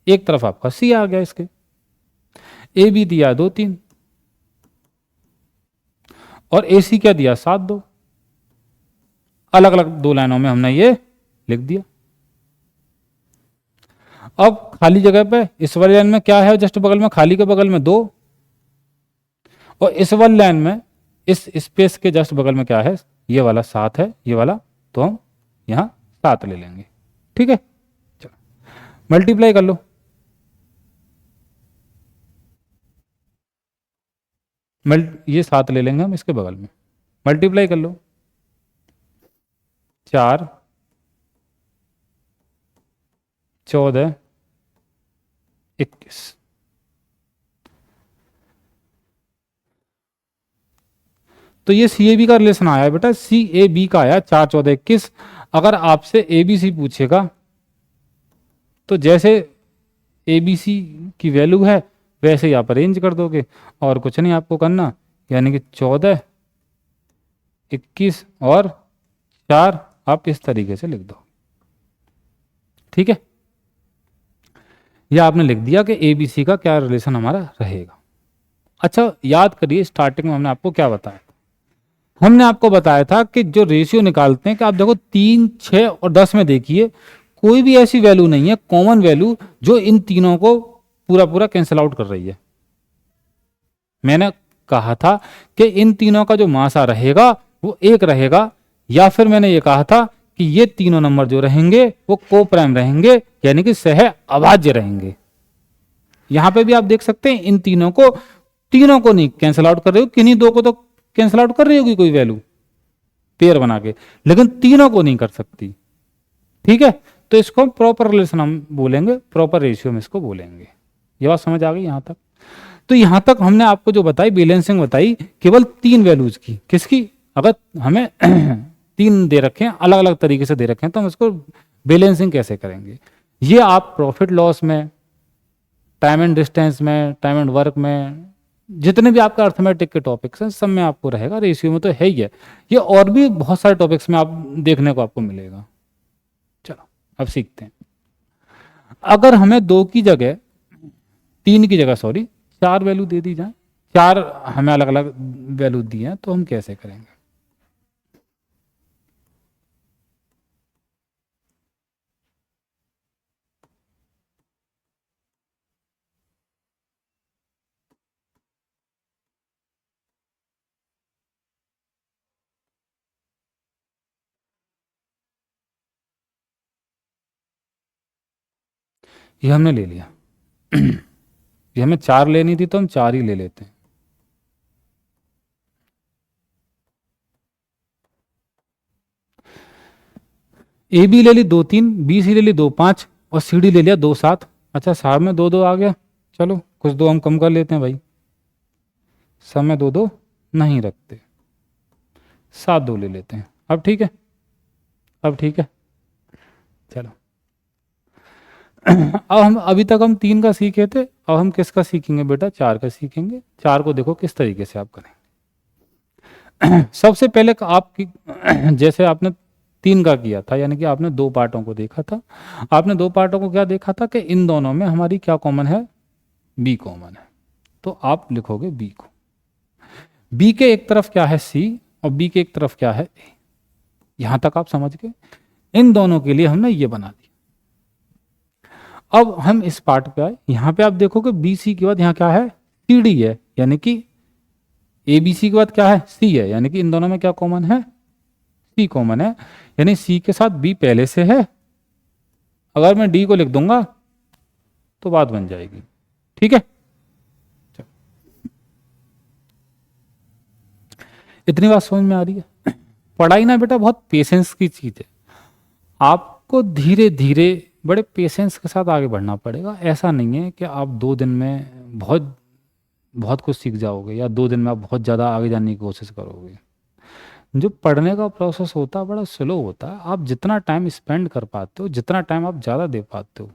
एक तरफ आपका सी आ गया। इसके ए बी दिया 2 3 और ए सी क्या दिया 7 2। अलग अलग 2 लाइनों में हमने ये लिख दिया। अब खाली जगह पे इस वाली लाइन में क्या है, जस्ट बगल में, खाली के बगल में 2 और इस वाली लाइन में इस स्पेस के जस्ट बगल में क्या है, ये वाला 7 है, ये वाला, तो हम यहां 7 ले लेंगे। ठीक है, चलो मल्टीप्लाई कर लो। ये 7 ले लेंगे हम इसके बगल में, मल्टीप्लाई कर लो। 4 14 21। तो ये सी ए बी का रिलेशन आया बेटा, सी ए बी का आया 4 14 21। अगर आपसे ए बी सी पूछेगा तो जैसे ए बी सी की वैल्यू है वैसे ही आप अरेंज कर दोगे और कुछ नहीं आपको करना, यानी कि 14 21 और 4 आप इस तरीके से लिख दो। ठीक है, यह आपने लिख दिया कि ए बी सी का क्या रिलेशन हमारा रहेगा। अच्छा याद करिए, स्टार्टिंग में हमने आपको क्या बताया, हमने आपको बताया था कि जो रेशियो निकालते हैं कि आप देखो 3 6 और 10 में देखिए कोई भी ऐसी वैल्यू नहीं है कॉमन वैल्यू जो इन तीनों को पूरा पूरा कैंसिल आउट कर रही है। मैंने कहा था कि इन तीनों का जो मासा रहेगा वो 1 रहेगा, या फिर मैंने ये कहा था कि ये तीनों नंबर जो रहेंगे वो को प्राइम रहेंगे, यानी कि सह अभाज्य रहेंगे। यहां पे भी आप देख सकते हैं इन तीनों को नहीं कैंसिल आउट कर रहे हो, किन्हीं 2 को तो कैंसिल आउट कर रही होगी कोई वैल्यू पेयर बना के, लेकिन तीनों को नहीं कर सकती। ठीक है, तो इसको प्रॉपर रिलेशन हम बोलेंगे, प्रॉपर रेशियो में इसको बोलेंगे। ये बात समझ आ गई यहां तक। तो यहां तक हमने आपको जो बताई बैलेंसिंग बताई केवल 3 वैल्यूज की। किसकी, अगर हमें 3 दे रखे हैं अलग अलग तरीके से दे रखे हैं तो हम इसको बैलेंसिंग कैसे करेंगे। ये आप प्रॉफिट लॉस में, टाइम एंड डिस्टेंस में, टाइम एंड वर्क में, जितने भी आपका अर्थमेटिक के टॉपिक्स हैं सब में आपको रहेगा, रेशियो में तो है ही है, ये और भी बहुत सारे टॉपिक्स में आप देखने को आपको मिलेगा। चलो अब सीखते हैं। अगर हमें 2 की जगह 3 की जगह 4 वैल्यू दे दी जाए, 4 हमें अलग अलग वैल्यू दी हैं, तो हम कैसे करेंगे। ये हमने ले लिया ये हमें 4 लेनी थी तो हम 4 ही ले लेते हैं। ए बी ले ली 2 3, बी सी ले ली 2 5 और सी डी ले लिया 2 7। अच्छा साहब में 2 2 आ गया, चलो कुछ 2 हम कम कर लेते हैं भाई, सब में 2 2 नहीं रखते, 7 2 ले लेते हैं। अब ठीक है, अब ठीक है, चलो अब हम अभी तक हम 3 का सीखे थे, अब हम किसका सीखेंगे बेटा, 4 का सीखेंगे। 4 को देखो किस तरीके से आप करें। सबसे पहले आपकी जैसे आपने 3 का किया था, यानी कि आपने 2 पार्टों को देखा था। आपने 2 पार्टों को क्या देखा था कि इन दोनों में हमारी क्या कॉमन है, बी कॉमन है, तो आप लिखोगे बी को। बी के एक तरफ क्या है सी और बी के एक तरफ क्या है ए। यहां तक आप समझ गए। इन दोनों के लिए हमने ये बना दिया। अब हम इस पार्ट पे आए, यहां पे आप देखोगे बी सी के बाद यहां क्या है, सी डी है, यानी कि ए बी सी के बाद क्या है, सी है, यानी कि इन दोनों में क्या कॉमन है, सी कॉमन है, यानी सी के साथ बी पहले से है। अगर मैं डी को लिख दूंगा तो बात बन जाएगी। ठीक है, इतनी बात समझ में आ रही है। पढ़ाई ना बेटा बहुत पेशेंस की चीज है, आपको धीरे धीरे बड़े पेशेंस के साथ आगे बढ़ना पड़ेगा। ऐसा नहीं है कि आप 2 दिन में बहुत बहुत कुछ सीख जाओगे या 2 दिन में आप बहुत ज़्यादा आगे जाने की कोशिश करोगे। जो पढ़ने का प्रोसेस होता है बड़ा स्लो होता है। आप जितना टाइम स्पेंड कर पाते हो, जितना टाइम आप ज़्यादा दे पाते हो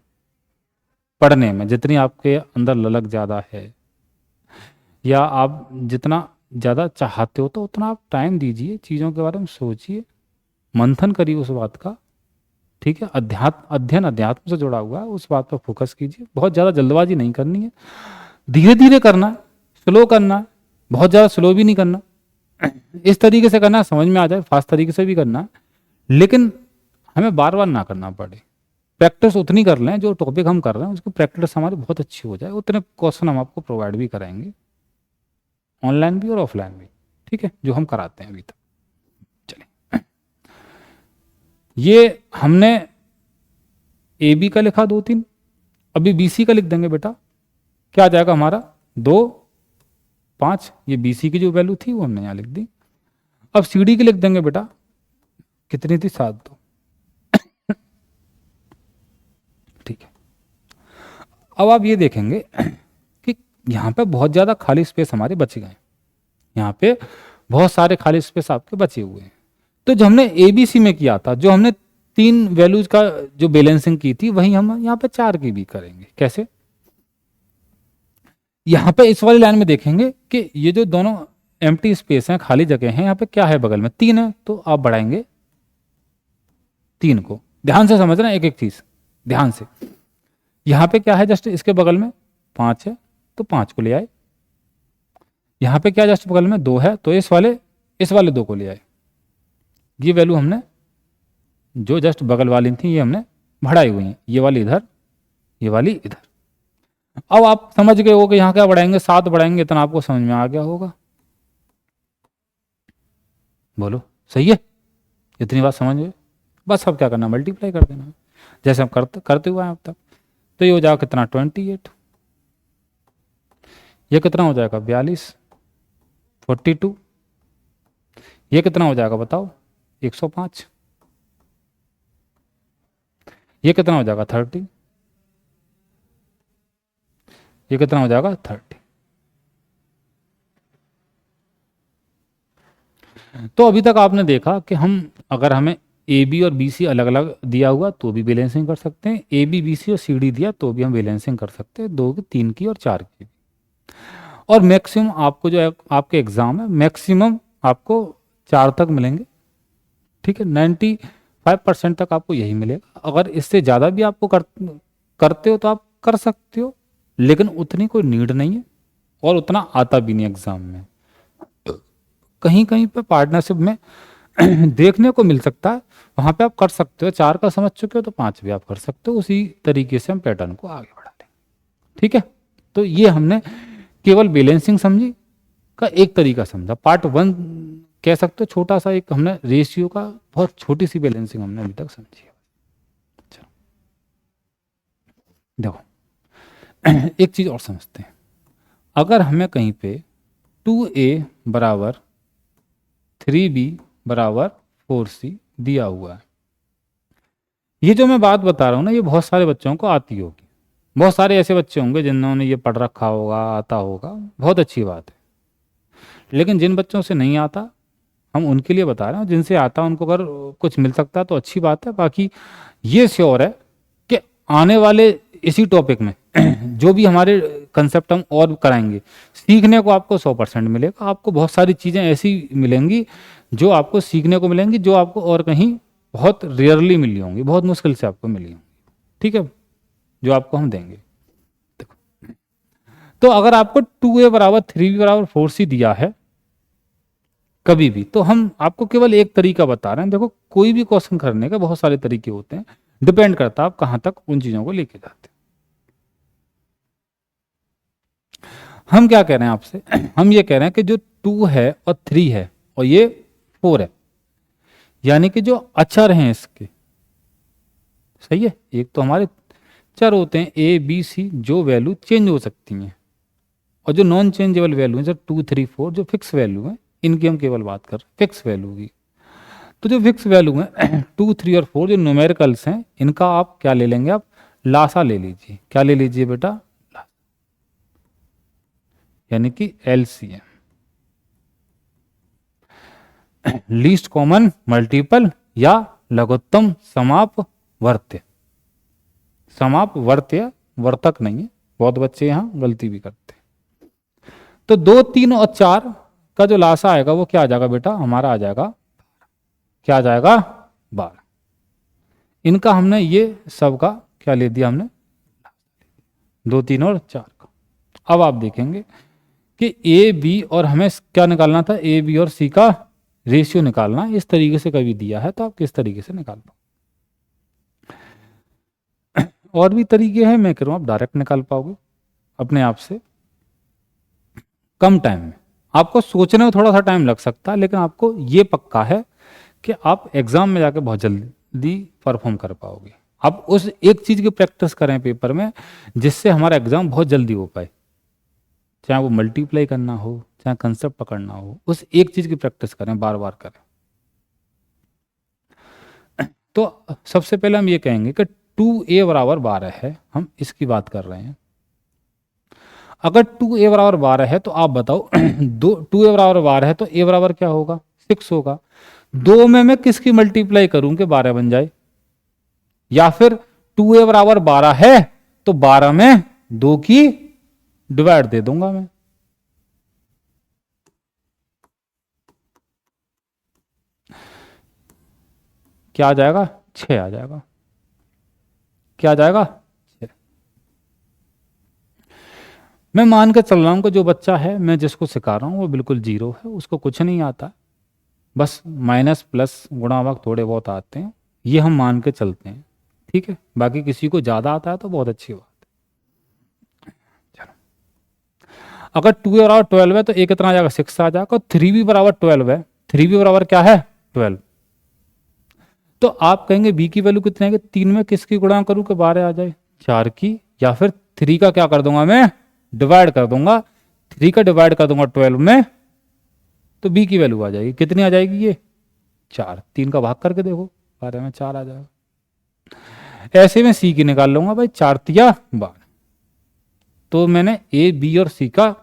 पढ़ने में, जितनी आपके अंदर ललक ज़्यादा है या आप जितना ज़्यादा चाहते हो, तो उतना आप टाइम दीजिए, चीज़ों के बारे में सोचिए, मंथन करिए उस बात का। ठीक है, अध्ययन अध्यात्म से जुड़ा हुआ है, उस बात पर फोकस कीजिए। बहुत ज़्यादा जल्दबाजी नहीं करनी है, धीरे धीरे करना है, स्लो करना है, बहुत ज़्यादा स्लो भी नहीं करना। इस तरीके से करना समझ में आ जाए, फास्ट तरीके से भी करना, लेकिन हमें बार बार ना करना पड़े। प्रैक्टिस उतनी कर लें, जो टॉपिक हम कर रहे हैं उसकी प्रैक्टिस हमारी बहुत अच्छी हो जाए, उतने क्वेश्चन हम आपको प्रोवाइड भी कराएंगे, ऑनलाइन भी और ऑफलाइन भी। ठीक है, जो हम कराते हैं अभी तक। चलिए, ये हमने ए बी का लिखा 2 3, अभी बी सी का लिख देंगे बेटा। क्या आ जाएगा हमारा 2 5, ये बी सी की जो वैल्यू थी वो हमने यहाँ लिख दी। अब सी डी की लिख देंगे बेटा, कितनी थी 7 2। ठीक है, अब आप ये देखेंगे कि यहाँ पे बहुत ज़्यादा खाली स्पेस हमारे बच गए, यहाँ पे बहुत सारे खाली स्पेस आपके बचे हुए हैं। तो जो हमने ए बी सी में किया था, जो हमने 3 वैल्यूज का जो बैलेंसिंग की थी, वही हम यहाँ पे 4 की भी करेंगे। कैसे? यहाँ पे इस वाली लाइन में देखेंगे कि ये जो दोनों एम्प्टी स्पेस हैं, खाली जगह हैं, यहाँ पे क्या है बगल में 3 है, तो आप बढ़ाएंगे 3 को। ध्यान से समझना एक एक चीज, ध्यान से। यहाँ पे क्या है जस्ट इसके बगल में 5 है, तो 5 को ले आए। यहाँ पे क्या जस्ट बगल में 2 है, तो इस वाले 2 को ले आए। ये वैल्यू हमने जो जस्ट बगल वाली थी ये हमने बढ़ाई हुई है, ये वाली इधर, ये वाली इधर। अब आप समझ गए हो कि यहाँ क्या बढ़ाएंगे, 7 बढ़ाएंगे, इतना आपको समझ में आ गया होगा। बोलो सही है? इतनी बात समझ गए? बस अब क्या करना, मल्टीप्लाई कर देना, जैसे हम करते हुए हैं अब तक। तो ये हो जाएगा कितना 28, ये कितना हो जाएगा 42, 42, ये कितना हो जाएगा बताओ 105, ये कितना हो जाएगा 30, ये कितना हो जाएगा 30। तो अभी तक आपने देखा कि हम अगर हमें ए बी और बी सी अलग अलग दिया हुआ तो भी बैलेंसिंग कर सकते हैं, ए बी बी सी और सी डी दिया तो भी हम बैलेंसिंग कर सकते हैं, 2 की 3 की और 4 की। और मैक्सिमम आपको जो आपके एग्जाम है, मैक्सिमम आपको 4 तक मिलेंगे। ठीक है, 95% तक आपको यही मिलेगा। अगर इससे ज़्यादा भी आपको करते हो तो आप कर सकते हो, लेकिन उतनी कोई नीड नहीं है और उतना आता भी नहीं एग्जाम में। कहीं कहीं पे पार्टनरशिप में देखने को मिल सकता है, वहां पे आप कर सकते हो। 4 का समझ चुके हो तो 5 भी आप कर सकते हो। उसी तरीके से हम पैटर्न को आगे बढ़ा दें। ठीक है, तो ये हमने केवल बैलेंसिंग समझी का एक तरीका समझा। पार्ट 1 कह सकते हो छोटा सा, एक हमने रेशियो का बहुत छोटी सी बैलेंसिंग हमने अभी तक समझी है। चलो देखो, एक चीज और समझते हैं। अगर हमें कहीं पे 2a बराबर 3b बराबर 4c दिया हुआ है, ये जो मैं बात बता रहा हूँ ना, ये बहुत सारे बच्चों को आती होगी। बहुत सारे ऐसे बच्चे होंगे जिन्होंने ये पढ़ रखा होगा, आता होगा, बहुत अच्छी बात है। लेकिन जिन बच्चों से नहीं आता, हम उनके लिए बता रहे हैं। जिनसे आता उनको अगर कुछ मिल सकता है तो अच्छी बात है। बाकी ये श्योर है कि आने वाले इसी टॉपिक में जो भी हमारे कंसेप्ट हम और कराएंगे, सीखने को आपको 100% मिलेगा। आपको बहुत सारी चीज़ें ऐसी मिलेंगी जो आपको सीखने को मिलेंगी, जो आपको और कहीं बहुत रेयरली मिली होंगी, बहुत मुश्किल से आपको मिली होंगी। ठीक है, जो आपको हम देंगे। देखो, तो अगर आपको 2a बराबर 3b बराबर 4c दिया है कभी भी, तो हम आपको केवल एक तरीका बता रहे हैं। देखो, कोई भी क्वेश्चन करने के बहुत सारे तरीके होते हैं, डिपेंड करता है आप कहां तक उन चीजों को लेके जाते हैं। हम क्या कह रहे हैं आपसे, हम ये कह रहे हैं कि जो 2 है और 3 है और ये 4 है, यानी कि जो अचर हैं इसके, सही है। एक तो हमारे चर होते हैं ए बी सी, जो वैल्यू चेंज हो सकती हैं, और जो नॉन चेंजेबल वैल्यू है, जैसे 2 3 4 जो फिक्स वैल्यू है, इनकी हम केवल बात कर रहे हैं, फिक्स वैल्यू की। तो जो फिक्स वैल्यू है 2 3 और 4 जो न्यूमेरिकल्स हैं, इनका आप क्या ले लेंगे, आप लासा ले लीजिए। क्या ले लीजिए बेटा, यानी कि एलसीएम, लीस्ट कॉमन मल्टीपल या लघुत्तम समापवर्त्य। समापवर्त्य, वर्तक नहीं है, बहुत बच्चे यहाँ गलती भी करते हैं। तो 2 3 और 4 का जो लासा आएगा वो क्या आ जाएगा बेटा, हमारा आ जाएगा, क्या आ जाएगा, 12। इनका हमने ये सब का क्या ले दिया, हमने 2 3 और 4 का। अब आप देखेंगे कि ए बी और हमें क्या निकालना था, ए बी और सी का रेशियो निकालना। इस तरीके से कभी दिया है तो आप किस तरीके से निकाल पाओ। और भी तरीके हैं, मैं कह रहा हूं आप डायरेक्ट निकाल पाओगे अपने आप से कम टाइम में। आपको सोचने में थोड़ा सा टाइम लग सकता है, लेकिन आपको ये पक्का है कि आप एग्जाम में जाके बहुत जल्दी परफॉर्म कर पाओगे। आप उस एक चीज की प्रैक्टिस करें पेपर में, जिससे हमारा एग्जाम बहुत जल्दी हो पाए, चाहे वो मल्टीप्लाई करना हो, चाहे कंसेप्ट पकड़ना हो, उस एक चीज की प्रैक्टिस करें, बार बार करें। तो सबसे पहले हम ये कहेंगे कि 2a बराबर 12 है, हम इसकी बात कर रहे हैं। अगर 2a बराबर 12 है तो आप बताओ 2a बराबर 12 है तो a बराबर क्या होगा, 6 होगा। दो में मैं किसकी मल्टीप्लाई करूं कि 12 बन जाए, या फिर 2a बराबर 12 है तो 12 में 2 की डिवाइड दे दूंगा मैं। क्या आ जाएगा, 6 आ जाएगा। क्या आ जाएगा, 6। मैं मान के चल रहा हूं कि जो बच्चा है, मैं जिसको सिखा रहा हूं वो बिल्कुल जीरो है, उसको कुछ नहीं आता, बस माइनस प्लस गुणा भाग थोड़े बहुत आते हैं, ये हम मान के चलते हैं, ठीक है। बाकी किसी को ज्यादा आता है तो बहुत अच्छी बात है। चलो, अगर 2 बराबर 12 है तो ए कितना आ जाएगा, 6 आ जाएगा। 3 भी बराबर 12 है, 3 भी बराबर क्या है, 12। तो आप कहेंगे बी की वैल्यू कितनी है, 3 में किसकी गुणा करूं कि 12 आ जाए, 4 की, या फिर 3 का क्या कर दूंगा मैं, डिवाइड कर दूंगा। 3 का डिवाइड कर दूंगा 12 में, तो बी की वैल्यू आ जाएगी, कितनी आ जाएगी ये, 4। 3 का भाग करके देखो, 12 में 4 आ जाएगा। ऐसे में सी की निकाल लूंगा भाई, 4 तिया 12। तो मैंने ए बी और सी का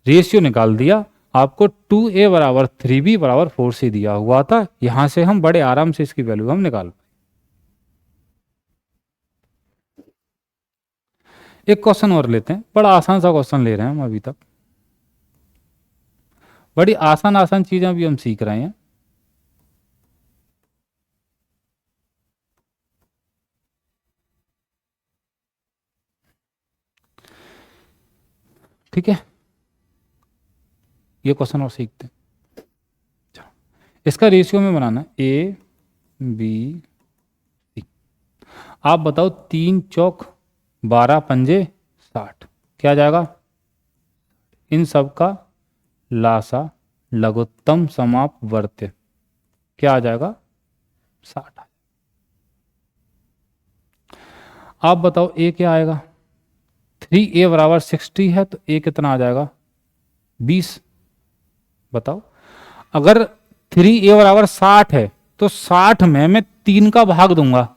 रेशियो निकाल दिया। आपको 2a बराबर 3b बराबर 4c दिया हुआ था, यहां से हम बड़े आराम से इसकी वैल्यू हम निकाल पाए। एक क्वेश्चन और लेते हैं, बड़ा आसान सा क्वेश्चन ले रहे हैं हम अभी तक, बड़ी आसान आसान चीजें अभी हम सीख रहे हैं। ठीक है, ये क्वेश्चन और सीखते हैं। चलो, इसका रेशियो में बनाना ए बी सी। आप बताओ, 3 चौक 12 पंजे 60, क्या आ जाएगा, इन सब का लासा लघुत्तम समापवर्त्य क्या आ जाएगा, 60। आप बताओ ए क्या आएगा, 3a बराबर 60 है तो ए कितना आ जाएगा, 20। बताओ, अगर 3a बराबर 60 है तो 60 में मैं 3 का भाग दूंगा।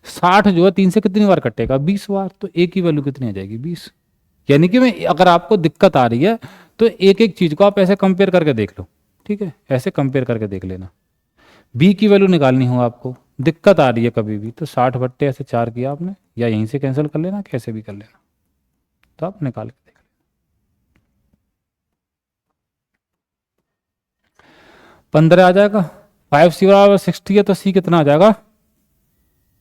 60 जो है 3 से कितनी बार कटेगा, 20 बार, तो ए की वैल्यू कितनी आ जाएगी, 20। यानी कि मैं, अगर आपको दिक्कत आ रही है तो एक एक चीज को आप ऐसे कंपेयर करके देख लो, ठीक है, ऐसे कंपेयर करके देख लेना। बी की वैल्यू निकालनी हो आपको, दिक्कत आ रही है कभी भी, तो 60 बट्टे ऐसे 4 किया आपने, या यहीं से कैंसिल कर लेना, कैसे भी कर लेना, तो आप निकाल के देख लेना। 15 आ जाएगा। 5c बराबर 60 है तो सी कितना आ जाएगा,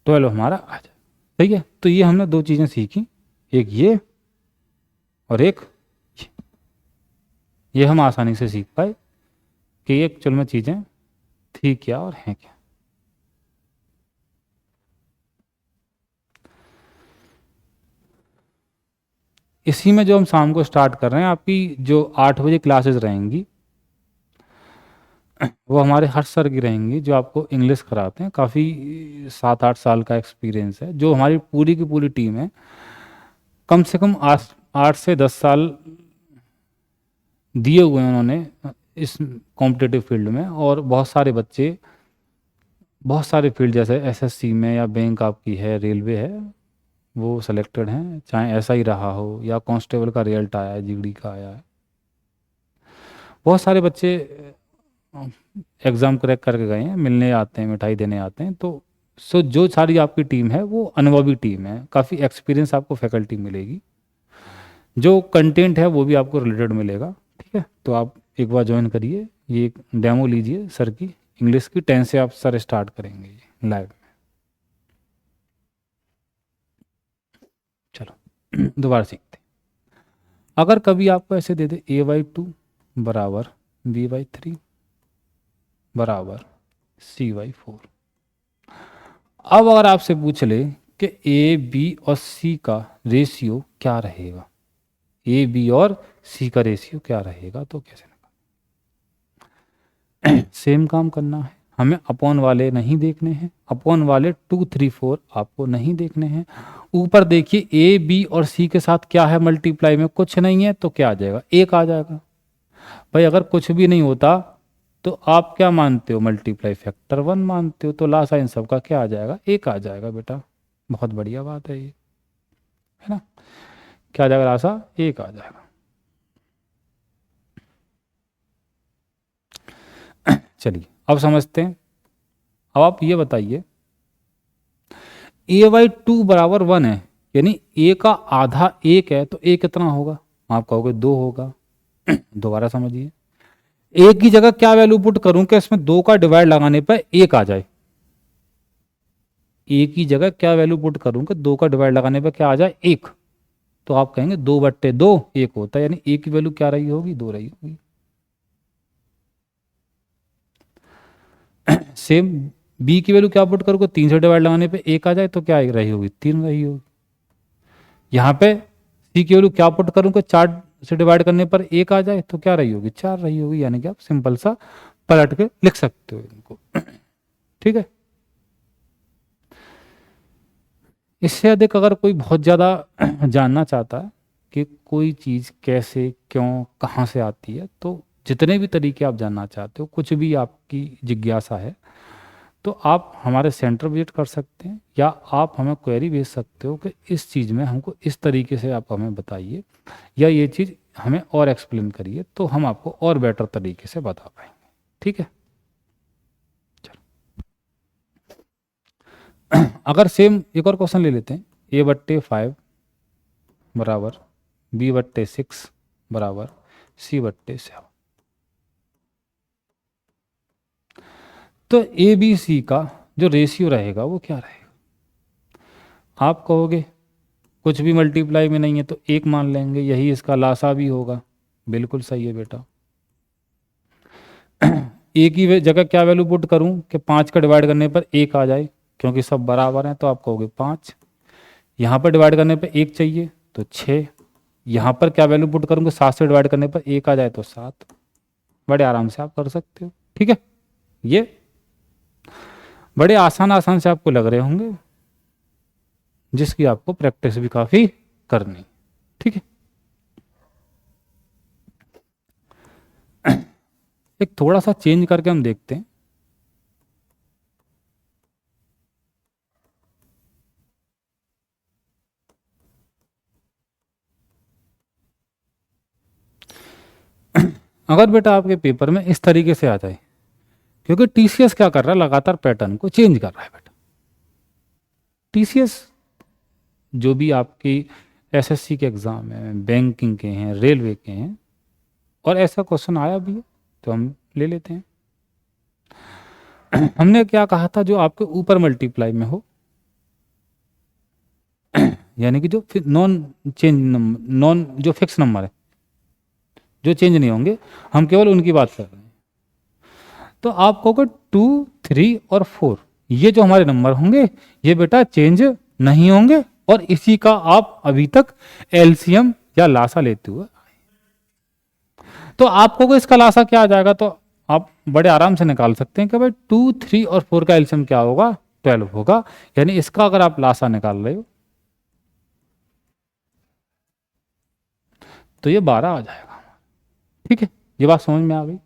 12 हमारा आ जाएगा। ठीक है, तो ये हमने दो चीजें सीखी, एक ये और एक ये हम आसानी से सीख पाए कि ये एक्चुअल में चीजें थी क्या और हैं क्या। इसी में जो हम शाम को स्टार्ट कर रहे हैं, आपकी जो 8 बजे क्लासेस रहेंगी, वो हमारे हर्ष सर की रहेंगी, जो आपको इंग्लिश कराते हैं, काफ़ी 7-8 साल का एक्सपीरियंस है। जो हमारी पूरी की पूरी टीम है, कम से कम 8 से 10 साल दिए हुए हैं उन्होंने इस कॉम्पिटिटिव फील्ड में। और बहुत सारे बच्चे बहुत सारे फील्ड जैसे एसएससी में, या बैंक आपकी है, रेलवे है, वो सेलेक्टेड हैं। चाहे ऐसा ही रहा हो या कांस्टेबल का रिजल्ट आया है, जीडी का आया है, बहुत सारे बच्चे एग्ज़ाम क्रैक करके गए हैं, मिलने आते हैं, मिठाई देने आते हैं। तो जो सारी आपकी टीम है वो अनुभवी टीम है, काफ़ी एक्सपीरियंस आपको फैकल्टी मिलेगी। जो कंटेंट है वो भी आपको रिलेटेड मिलेगा। ठीक है, तो आप एक बार ज्वाइन करिए, ये एक डेमो लीजिए सर की इंग्लिश की। 10 से आप सर स्टार्ट करेंगे ये लाइव में। चलो दोबारा सीखते हैं। अगर कभी आपको ऐसे दे दे a/2 बराबर b/3 बराबर c/4। अब अगर आपसे पूछ ले कि ए बी और सी का रेशियो क्या रहेगा, ए बी और सी का रेशियो क्या रहेगा, तो कैसे निकाल सेम काम करना है हमें। अपॉन वाले नहीं देखने हैं, अपॉन वाले 2, 3, 4 आपको नहीं देखने हैं। ऊपर देखिए ए बी और सी के साथ क्या है मल्टीप्लाई में, कुछ नहीं है, तो क्या आ जाएगा, 1 आ जाएगा। भाई अगर कुछ भी नहीं होता तो आप क्या मानते हो, मल्टीप्लाई फैक्टर 1 मानते हो, तो लासा इन सब का क्या आ जाएगा, 1 आ जाएगा बेटा। बहुत बढ़िया बात है ये, है ना। क्या आ जाएगा लासा, 1 आ जाएगा। चलिए अब समझते हैं। अब आप ये बताइए a/2 बराबर 1 है, यानी a का आधा 1 है, तो a कितना होगा, आप कहोगे 2 होगा। दोबारा समझिए, a की जगह क्या वैल्यू पुट करूं कि इसमें 2 का डिवाइड लगाने पर 1 आ जाए। a की जगह क्या वैल्यू पुट करूं कि 2 का डिवाइड लगाने पर क्या आ जाए, 1। तो आप कहेंगे 2/2 1 होता है, यानी a की वैल्यू क्या रही होगी, 2 रही होगी। सेम b की वैल्यू क्या पुट करोगे, 3 से डिवाइड लगाने पे 1 आ जाए, तो क्या रही होगी, 3 रही होगी। यहाँ पे c की वैल्यू क्या पुट करूँ कि 4 से डिवाइड करने पर 1 आ जाए, तो क्या रही होगी, 4 रही होगी। यानी कि आप सिंपल सा पलट के लिख सकते हो इनको। ठीक है। इससे अधिक अगर कोई बहुत ज़्यादा जानना चाहता है कि कोई चीज़ कैसे, क्यों, कहाँ से आती है, तो जितने भी तरीके आप जानना चाहते हो, कुछ भी आपकी जिज्ञासा है, तो आप हमारे सेंटर विजिट कर सकते हैं, या आप हमें क्वेरी भेज सकते हो कि इस चीज़ में हमको इस तरीके से आप हमें बताइए, या ये चीज़ हमें और एक्सप्लेन करिए, तो हम आपको और बेटर तरीके से बता पाएंगे। ठीक है। अगर सेम एक और क्वेश्चन ले लेते हैं, a/5 बराबर b/6 बराबर c/7। तो ए बी सी का जो रेशियो रहेगा वो क्या रहेगा। आप कहोगे कुछ भी मल्टीप्लाई में नहीं है तो 1 मान लेंगे, यही इसका लासा भी होगा। बिल्कुल सही है बेटा। ए की जगह क्या वैल्यू पुट करूं कि 5 का डिवाइड करने पर 1 आ जाए, क्योंकि सब बराबर हैं, तो आप कहोगे 5। यहाँ पर डिवाइड करने पर 1 चाहिए तो 6। यहाँ पर क्या वैल्यू पुट करूँगा, 7 से डिवाइड करने पर 1 आ जाए तो 7। बड़े आराम से आप कर सकते हो। ठीक है, ये बड़े आसान आसान से आपको लग रहे होंगे, जिसकी आपको प्रैक्टिस भी काफ़ी करनी। ठीक है। एक थोड़ा सा चेंज करके हम देखते हैं। अगर बेटा आपके पेपर में इस तरीके से आ जाए, क्योंकि टीसीएस क्या कर रहा है, लगातार पैटर्न को चेंज कर रहा है बेटा। टीसीएस जो भी आपकी एसएससी के एग्ज़ाम है, बैंकिंग के हैं, रेलवे के हैं, और ऐसा क्वेश्चन आया भी है तो हम ले लेते हैं। हमने क्या कहा था, जो आपके ऊपर मल्टीप्लाई में हो, यानी कि जो नॉन चेंज नंबर, नॉन जो फिक्स नंबर है, जो चेंज नहीं होंगे, हम केवल उनकी बात कर रहे हैं। तो आप कहोगे 2, 3 और 4, ये जो हमारे नंबर होंगे ये बेटा चेंज नहीं होंगे, और इसी का आप अभी तक एलसीएम या लासा लेते हुए। तो आप कहोगे इसका लासा क्या आ जाएगा, तो आप बड़े आराम से निकाल सकते हैं कि भाई 2, 3 और 4 का एलसीएम क्या होगा, 12 होगा। यानी इसका अगर आप लासा निकाल रहे हो तो ये 12 आ जाएगा। ठीक है, ये बात समझ में आ गई।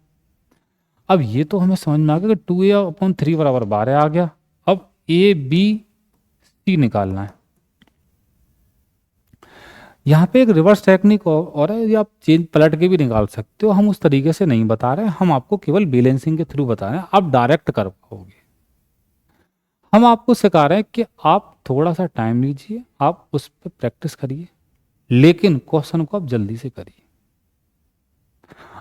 अब ये तो हमें समझ में आ गया कि 2a/3 बराबर 12 आ गया। अब ए बी सी निकालना है। यहाँ पे एक रिवर्स टेक्निक और है, ये आप चेंज पलट के भी निकाल सकते हो। हम उस तरीके से नहीं बता रहे हैं, हम आपको केवल बैलेंसिंग के थ्रू बता रहे हैं, आप डायरेक्ट कर पाओगे। हम आपको सिखा रहे हैं कि आप थोड़ा सा टाइम लीजिए, आप उस पर प्रैक्टिस करिए, लेकिन क्वेश्चन को आप जल्दी से करिए।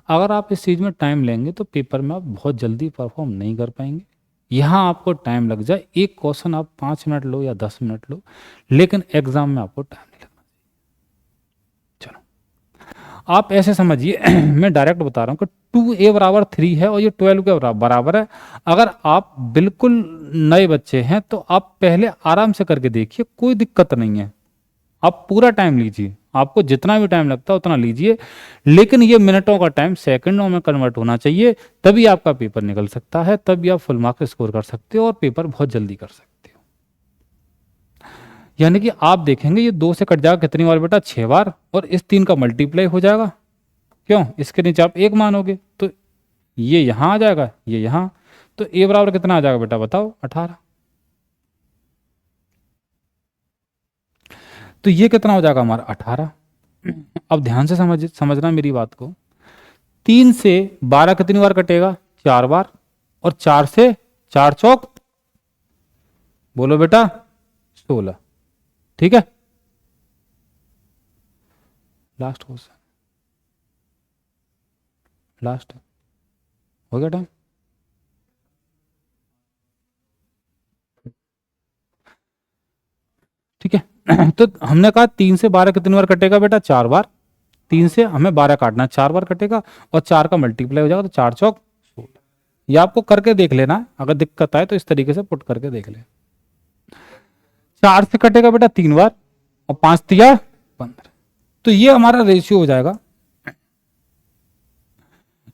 अगर आप इस चीज़ में टाइम लेंगे तो पेपर में आप बहुत जल्दी परफॉर्म नहीं कर पाएंगे। यहाँ आपको टाइम लग जाए, एक क्वेश्चन आप 5 मिनट लो या 10 मिनट लो, लेकिन एग्जाम में आपको टाइम नहीं लगना। चलो आप ऐसे समझिए मैं डायरेक्ट बता रहा हूँ कि 2a/3 है और ये 12 के बराबर है। अगर आप बिल्कुल नए बच्चे हैं तो आप पहले आराम से करके देखिए, कोई दिक्कत नहीं है। आप पूरा टाइम लीजिए, आपको जितना भी टाइम लगता है उतना लीजिए, लेकिन ये मिनटों का टाइम सेकंडों में कन्वर्ट होना चाहिए, तभी आपका पेपर निकल सकता है, तभी आप फुल मार्क्स स्कोर कर सकते हो और पेपर बहुत जल्दी कर सकते हो। यानी कि आप देखेंगे ये 2 से कट जाएगा कितनी बार बेटा, 6 बार, और इस 3 का मल्टीप्लाई हो जाएगा। क्यों, इसके नीचे आप 1 मानोगे तो ये यहां आ जाएगा, ये यहां, तो ए बराबर कितना आ जाएगा बेटा बताओ, 18। तो ये कितना हो जाएगा हमारा, 18। अब ध्यान से समझना मेरी बात को। 3 से 12 कितनी बार कटेगा, 4 बार, और 4 से 4 चौक, बोलो बेटा 16। ठीक है, लास्ट क्वेश्चन, लास्ट हो गया टाइम। ठीक है तो हमने कहा 3 से 12 कितनी बार कटेगा बेटा, 4 बार। 3 से हमें 12 काटना है, 4 बार कटेगा, और 4 का मल्टीप्लाई हो जाएगा, तो 4 चौक 16। ये आपको करके देख लेना है, अगर दिक्कत आए तो इस तरीके से पुट करके देख ले। 4 से कटेगा बेटा 3 बार, और 5 तिया 15। तो ये हमारा रेशियो हो जाएगा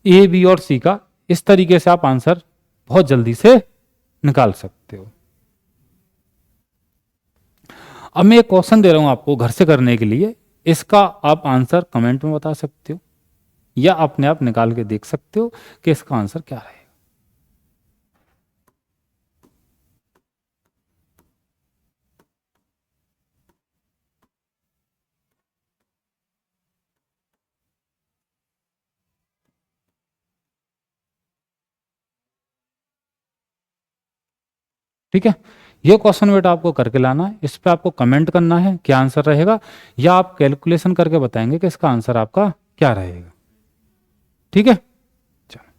ए बी और सी का। इस तरीके से आप आंसर बहुत जल्दी से निकाल सकते हो। अब मैं एक क्वेश्चन दे रहा हूं आपको घर से करने के लिए, इसका आप आंसर कमेंट में बता सकते हो या अपने आप निकाल के देख सकते हो कि इसका आंसर क्या रहेगा। ठीक है, ये क्वेश्चन बेटा आपको करके लाना है, इस पे आपको कमेंट करना है क्या आंसर रहेगा, या आप कैलकुलेशन करके बताएंगे कि इसका आंसर आपका क्या रहेगा। ठीक है, चलो।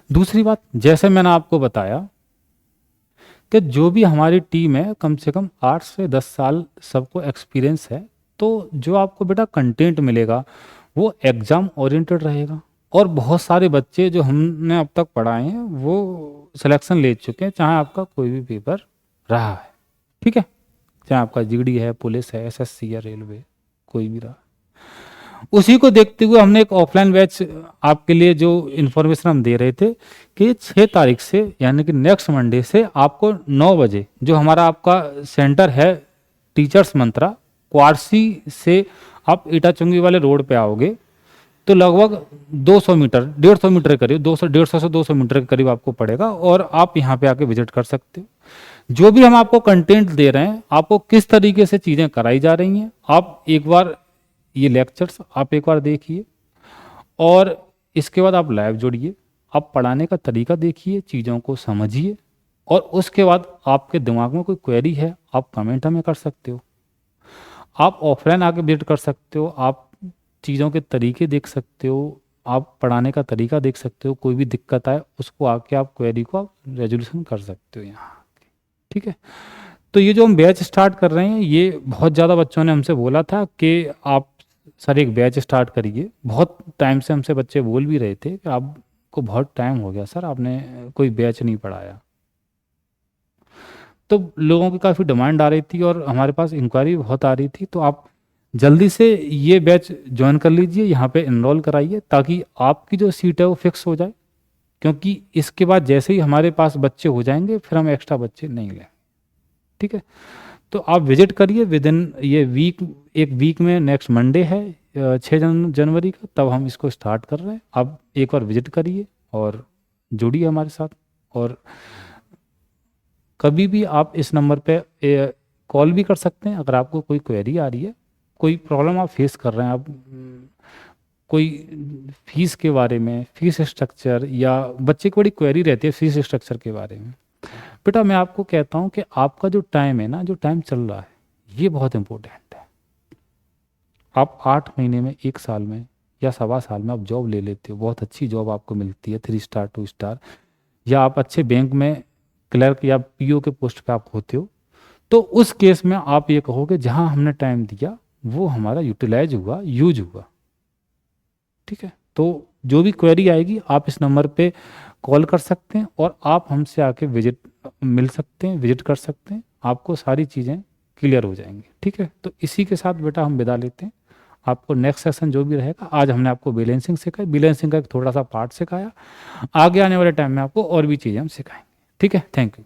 दूसरी बात, जैसे मैंने आपको बताया कि जो भी हमारी टीम है कम से कम 8 से 10 साल सबको एक्सपीरियंस है, तो जो आपको बेटा कंटेंट मिलेगा वो एग्जाम ओरिएंटेड रहेगा। और बहुत सारे बच्चे जो हमने अब तक पढ़ाए हैं वो सिलेक्शन ले चुके हैं, चाहे आपका कोई भी पेपर रहा है। ठीक है, चाहे आपका जीडी है, पुलिस है, एसएससी या रेलवे, कोई भी रहा। उसी को देखते हुए हमने एक ऑफलाइन बैच आपके लिए जो इन्फॉर्मेशन हम दे रहे थे कि 6 तारीख से यानी कि नेक्स्ट मंडे से आपको 9 बजे जो हमारा आपका सेंटर है टीचर्स मंत्रा, क्वारसी से आप ईटाचुंगी वाले रोड पे आओगे तो लगभग 200 मीटर, 150 मीटर के करीब, 200, 150 से 200 मीटर के करीब आपको पड़ेगा, और आप यहाँ पे आके विजिट कर सकते हो। जो भी हम आपको कंटेंट दे रहे हैं, आपको किस तरीके से चीज़ें कराई जा रही हैं, आप एक बार ये लेक्चर्स आप एक बार देखिए, और इसके बाद आप लाइव जुड़िए, आप पढ़ाने का तरीका देखिए, चीज़ों को समझिए, और उसके बाद आपके दिमाग में कोई क्वेरी है आप कमेंट हमें कर सकते हो, आप ऑफलाइन आके विजिट कर सकते हो, आप चीज़ों के तरीके देख सकते हो, आप पढ़ाने का तरीका देख सकते हो, कोई भी दिक्कत आए उसको आके आप क्वेरी को आप रेजोल्यूशन कर सकते हो यहाँ। ठीक है, तो ये जो हम बैच स्टार्ट कर रहे हैं, ये बहुत ज़्यादा बच्चों ने हमसे बोला था कि आप सर एक बैच स्टार्ट करिए। बहुत टाइम से हमसे बच्चे बोल भी रहे थे कि आपको बहुत टाइम हो गया सर, आपने कोई बैच नहीं पढ़ाया। तो लोगों की काफ़ी डिमांड आ रही थी और हमारे पास इंक्वायरी बहुत आ रही थी, तो आप जल्दी से ये बैच ज्वाइन कर लीजिए, यहाँ पे इनरोल कराइए ताकि आपकी जो सीट है वो फिक्स हो जाए, क्योंकि इसके बाद जैसे ही हमारे पास बच्चे हो जाएंगे फिर हम एक्स्ट्रा बच्चे नहीं लेंगे। ठीक है, तो आप विजिट करिए विद इन ये वीक, एक वीक में नेक्स्ट मंडे है 6 जनवरी का, तब हम इसको स्टार्ट कर रहे हैं। आप एक बार विजिट करिए और जुड़िए हमारे साथ। और कभी भी आप इस नंबर पे कॉल भी कर सकते हैं अगर आपको कोई क्वेरी आ रही है, कोई प्रॉब्लम आप फेस कर रहे हैं, आप कोई फीस के बारे में, फीस स्ट्रक्चर, या बच्चे की बड़ी क्वेरी रहती है फीस स्ट्रक्चर के बारे में। बेटा मैं आपको कहता हूँ कि आपका जो टाइम है ना, जो टाइम चल रहा है, ये बहुत इम्पोर्टेंट है। आप 8 महीने में, 1 साल में या 1.25 साल में आप जॉब ले लेते हो, बहुत अच्छी जॉब आपको मिलती है, 3 स्टार 2 स्टार, या आप अच्छे बैंक में क्लर्क या पीओ के पोस्ट पे आप होते हो, तो उस केस में आप ये कहोगे जहाँ हमने टाइम दिया वो हमारा यूटिलाइज हुआ, यूज हुआ। ठीक है, तो जो भी क्वेरी आएगी आप इस नंबर पे कॉल कर सकते हैं और आप हमसे आके विजिट मिल सकते हैं, विजिट कर सकते हैं, आपको सारी चीज़ें क्लियर हो जाएंगी। ठीक है, तो इसी के साथ बेटा हम विदा लेते हैं। आपको नेक्स्ट सेशन जो भी रहेगा, आज हमने आपको बैलेंसिंग सिखाई, बैलेंसिंग का एक थोड़ा सा पार्ट सिखाया, आगे आने वाले टाइम में आपको और भी चीज़ें हम सिखाएंगे। ठीक है, थैंक यू।